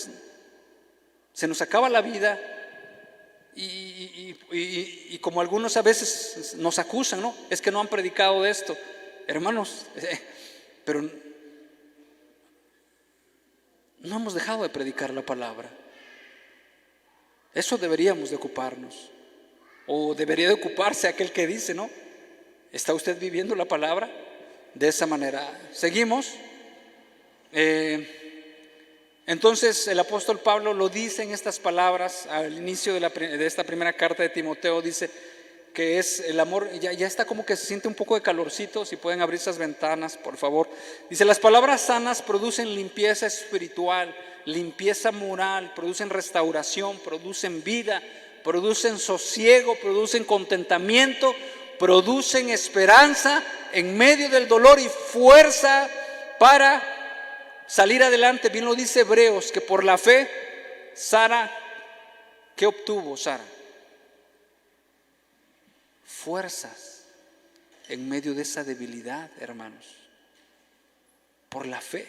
se nos acaba la vida. Y como algunos a veces nos acusan, ¿no? Es que no han predicado de esto. Hermanos, pero no hemos dejado de predicar la palabra. Eso deberíamos de ocuparnos. O debería de ocuparse aquel que dice, ¿no? ¿Está usted viviendo la palabra de esa manera? Seguimos. Entonces el apóstol Pablo lo dice en estas palabras al inicio de esta primera carta de Timoteo. Dice que es el amor. Ya está como que se siente un poco de calorcito. Si pueden abrir esas ventanas, por favor. Dice: las palabras sanas producen limpieza espiritual, limpieza moral, producen restauración, producen vida, producen sosiego, producen contentamiento, producen esperanza en medio del dolor y fuerza para salir adelante. Bien lo dice Hebreos, que por la fe Sara, ¿qué obtuvo Sara? Fuerzas en medio de esa debilidad, hermanos, por la fe.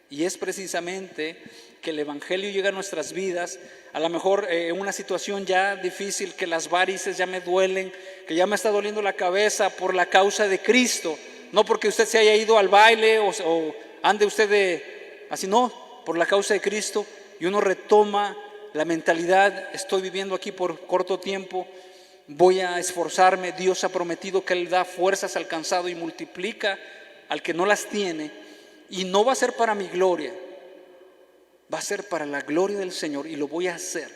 Y es precisamente que el Evangelio llega a nuestras vidas, a lo mejor en una situación ya difícil, que las varices ya me duelen, que ya me está doliendo la cabeza, por la causa de Cristo. No porque usted se haya ido al baile o ande usted así, no, por la causa de Cristo. Y uno retoma la mentalidad: estoy viviendo aquí por corto tiempo, voy a esforzarme. Dios ha prometido que Él da fuerzas al cansado y multiplica al que no las tiene. Y no va a ser para mi gloria, va a ser para la gloria del Señor, y lo voy a hacer.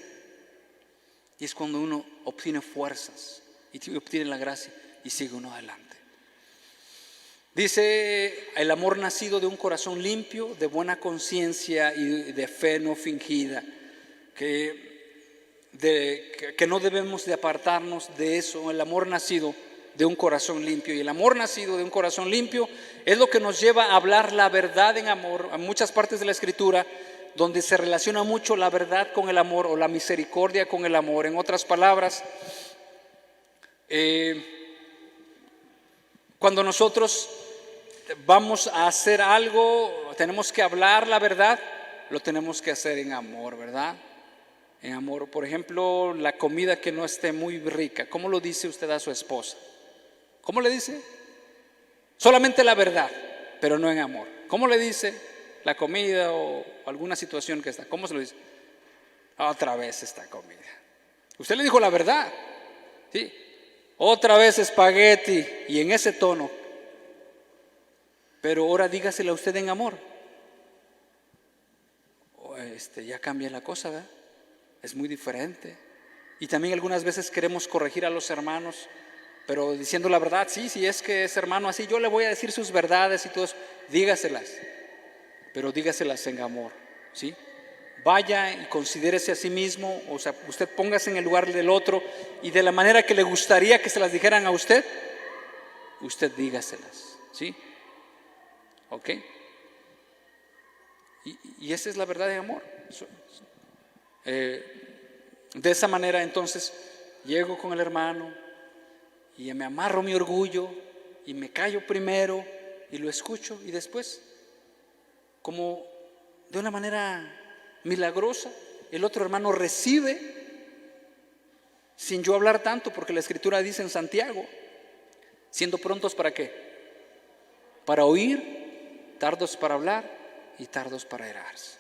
Y es cuando uno obtiene fuerzas y obtiene la gracia y sigue uno adelante. Dice: el amor nacido de un corazón limpio, de buena conciencia y de fe no fingida, que no debemos de apartarnos de eso. El amor nacido de un corazón limpio. Y el amor nacido de un corazón limpio es lo que nos lleva a hablar la verdad en amor. En muchas partes de la Escritura donde se relaciona mucho la verdad con el amor, o la misericordia con el amor. En otras palabras, cuando nosotros vamos a hacer algo, tenemos que hablar la verdad, lo tenemos que hacer en amor, ¿verdad? En amor. Por ejemplo, la comida que no esté muy rica, ¿cómo lo dice usted a su esposa? ¿Cómo le dice? Solamente la verdad, pero no en amor. ¿Cómo le dice la comida o alguna situación que está? ¿Cómo se lo dice? Otra vez esta comida. Usted le dijo la verdad, ¿sí? Otra vez espagueti, y en ese tono. Pero ahora dígasela a usted en amor. Ya cambia la cosa, ¿verdad? Es muy diferente. Y también algunas veces queremos corregir a los hermanos, pero diciendo la verdad. Sí, es que es hermano así, yo le voy a decir sus verdades y todo eso. Dígaselas, pero dígaselas en amor, ¿sí? vaya y considérese a sí mismo, o sea, usted póngase en el lugar del otro y de la manera que le gustaría que se las dijeran a usted, usted dígaselas, ¿sí? ¿Ok? Y esa es la verdad de amor. De esa manera entonces llego con el hermano y me amarro mi orgullo y me callo primero y lo escucho, y después, como de una manera milagrosa, el otro hermano recibe sin yo hablar tanto, porque la Escritura dice en Santiago, siendo prontos ¿para qué? Para oír, tardos para hablar y tardos para airarse.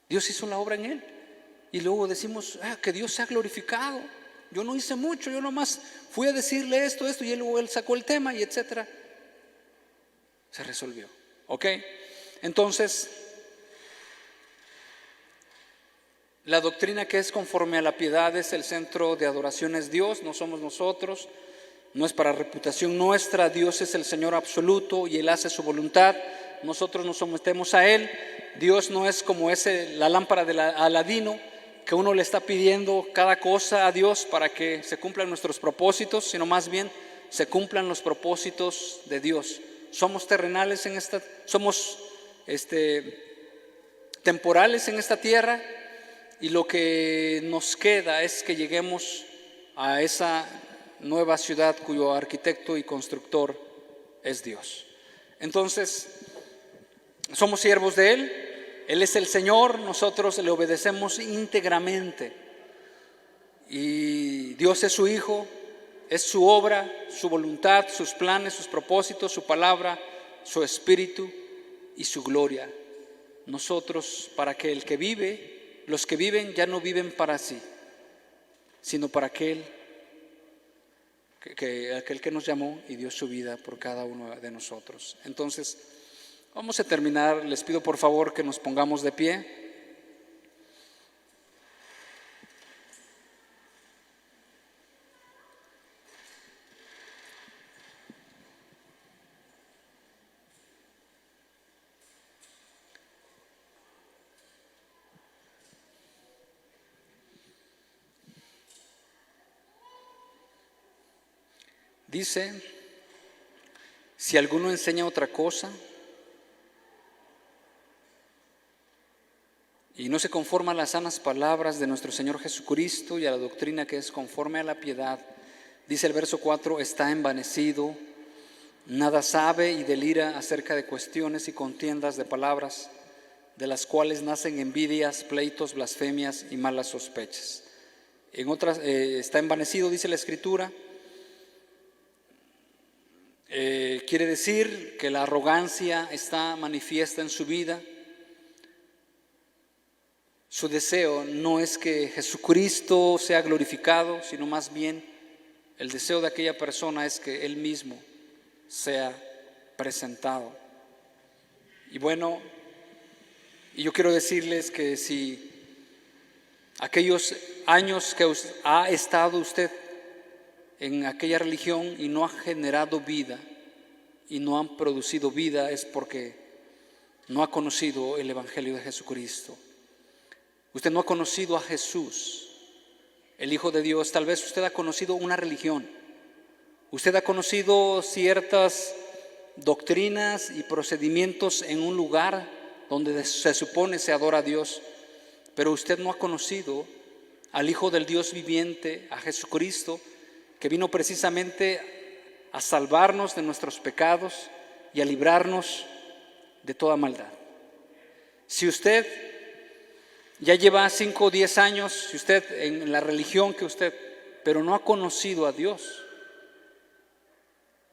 Dios hizo la obra en él y luego decimos, que Dios sea glorificado. Yo no hice mucho, yo nomás fui a decirle esto y luego él sacó el tema y etcétera. Se resolvió. ¿Ok? Entonces, la doctrina que es conforme a la piedad es el centro de adoración, es Dios, no somos nosotros, no es para reputación nuestra. Dios es el Señor absoluto y Él hace su voluntad. Nosotros nos sometemos a Él. Dios no es como la lámpara de Aladino, que uno le está pidiendo cada cosa a Dios para que se cumplan nuestros propósitos, sino más bien se cumplan los propósitos de Dios. Somos terrenales somos temporales en esta tierra, y lo que nos queda es que lleguemos a esa nueva ciudad cuyo arquitecto y constructor es Dios. Entonces, somos siervos de Él. Él es el Señor, nosotros le obedecemos íntegramente. Y Dios es su Hijo, es su obra, su voluntad, sus planes, sus propósitos, su palabra, su espíritu y su gloria. Nosotros, para que el que vive, los que viven ya no viven para sí, sino para aquel que nos llamó y dio su vida por cada uno de nosotros. Entonces, vamos a terminar. Les pido por favor que nos pongamos de pie. Dice, si alguno enseña otra cosa y no se conforma a las sanas palabras de nuestro Señor Jesucristo y a la doctrina que es conforme a la piedad, dice el verso 4, está envanecido, nada sabe y delira acerca de cuestiones y contiendas de palabras, de las cuales nacen envidias, pleitos, blasfemias y malas sospechas. En otras, está envanecido, dice la Escritura. Quiere decir que la arrogancia está manifiesta en su vida. Su deseo no es que Jesucristo sea glorificado, sino más bien el deseo de aquella persona es que Él mismo sea presentado. Y bueno, y yo quiero decirles que si aquellos años que ha estado usted en aquella religión y no ha generado vida y no han producido vida, es porque no ha conocido el Evangelio de Jesucristo. Usted no ha conocido a Jesús, el Hijo de Dios. Tal vez usted ha conocido una religión, usted ha conocido ciertas doctrinas y procedimientos en un lugar donde se supone se adora a Dios, pero usted no ha conocido al Hijo del Dios viviente, a Jesucristo, que vino precisamente a salvarnos de nuestros pecados y a librarnos de toda maldad. Si usted ya lleva 5 o 10 años, si usted en la religión pero no ha conocido a Dios,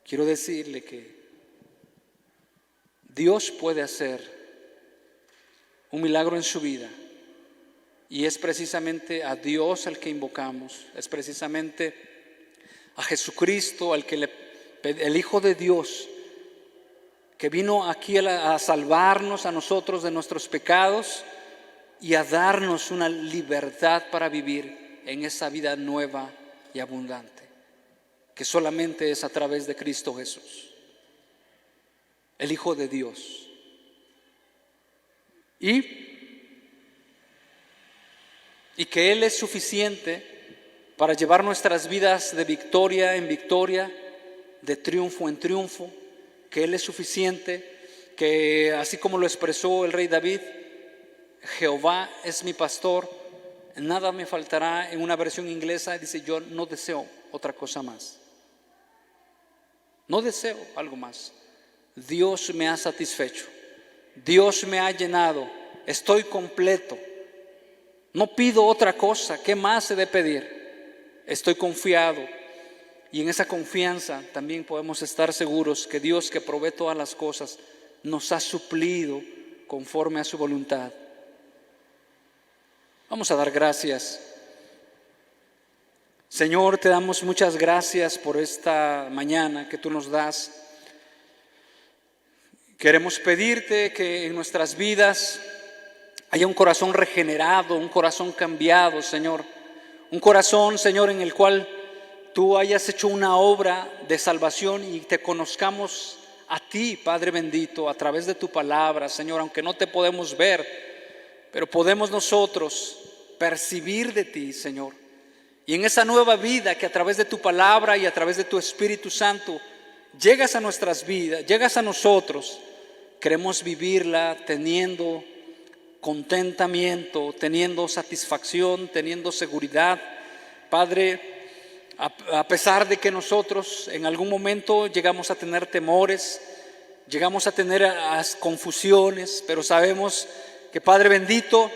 quiero decirle que Dios puede hacer un milagro en su vida, y es precisamente a Dios al que invocamos, es precisamente a Jesucristo, el Hijo de Dios, que vino aquí a salvarnos a nosotros de nuestros pecados y a darnos una libertad para vivir en esa vida nueva y abundante, que solamente es a través de Cristo Jesús, el Hijo de Dios. Y y que Él es suficiente para llevar nuestras vidas de victoria en victoria, de triunfo en triunfo, que Él es suficiente, que así como lo expresó el rey David, Jehová es mi pastor, nada me faltará. En una versión inglesa dice: yo no deseo otra cosa más, no deseo algo más. Dios me ha satisfecho, Dios me ha llenado, estoy completo, no pido otra cosa. ¿Qué más he de pedir? Estoy confiado, y en esa confianza también podemos estar seguros que Dios, que provee todas las cosas, nos ha suplido conforme a su voluntad. Vamos a dar gracias. Señor, te damos muchas gracias por esta mañana que tú nos das. Queremos pedirte que en nuestras vidas haya un corazón regenerado, un corazón cambiado, Señor. Un corazón, Señor, en el cual tú hayas hecho una obra de salvación y te conozcamos a ti, Padre bendito, a través de tu palabra, Señor. Aunque no te podemos ver, pero podemos nosotros percibir de ti, Señor. Y en esa nueva vida que a través de tu palabra y a través de tu Espíritu Santo llegas a nuestras vidas, llegas a nosotros, queremos vivirla teniendo contentamiento, teniendo satisfacción, teniendo seguridad. Padre, a pesar de que nosotros en algún momento llegamos a tener temores, llegamos a tener confusiones, pero sabemos que, Padre bendito,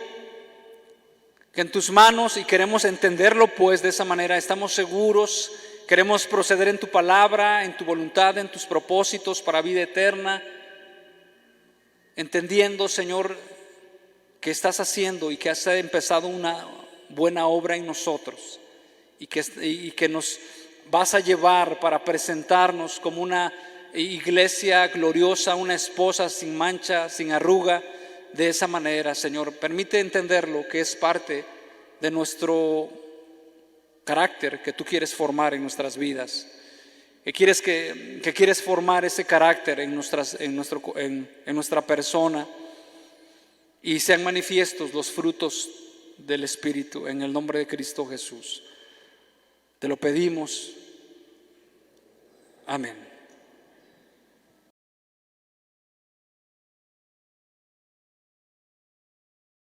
que en tus manos, y queremos entenderlo pues de esa manera, estamos seguros, queremos proceder en tu palabra, en tu voluntad, en tus propósitos para vida eterna, entendiendo, Señor, que estás haciendo y que has empezado una buena obra en nosotros, y que nos vas a llevar para presentarnos como una iglesia gloriosa, una esposa sin mancha, sin arruga. De esa manera, Señor, permite entenderlo, que es parte de nuestro carácter que tú quieres formar en nuestras vidas, que quieres formar ese carácter en nuestra persona, y sean manifiestos los frutos del Espíritu en el nombre de Cristo Jesús. Te lo pedimos. Amén.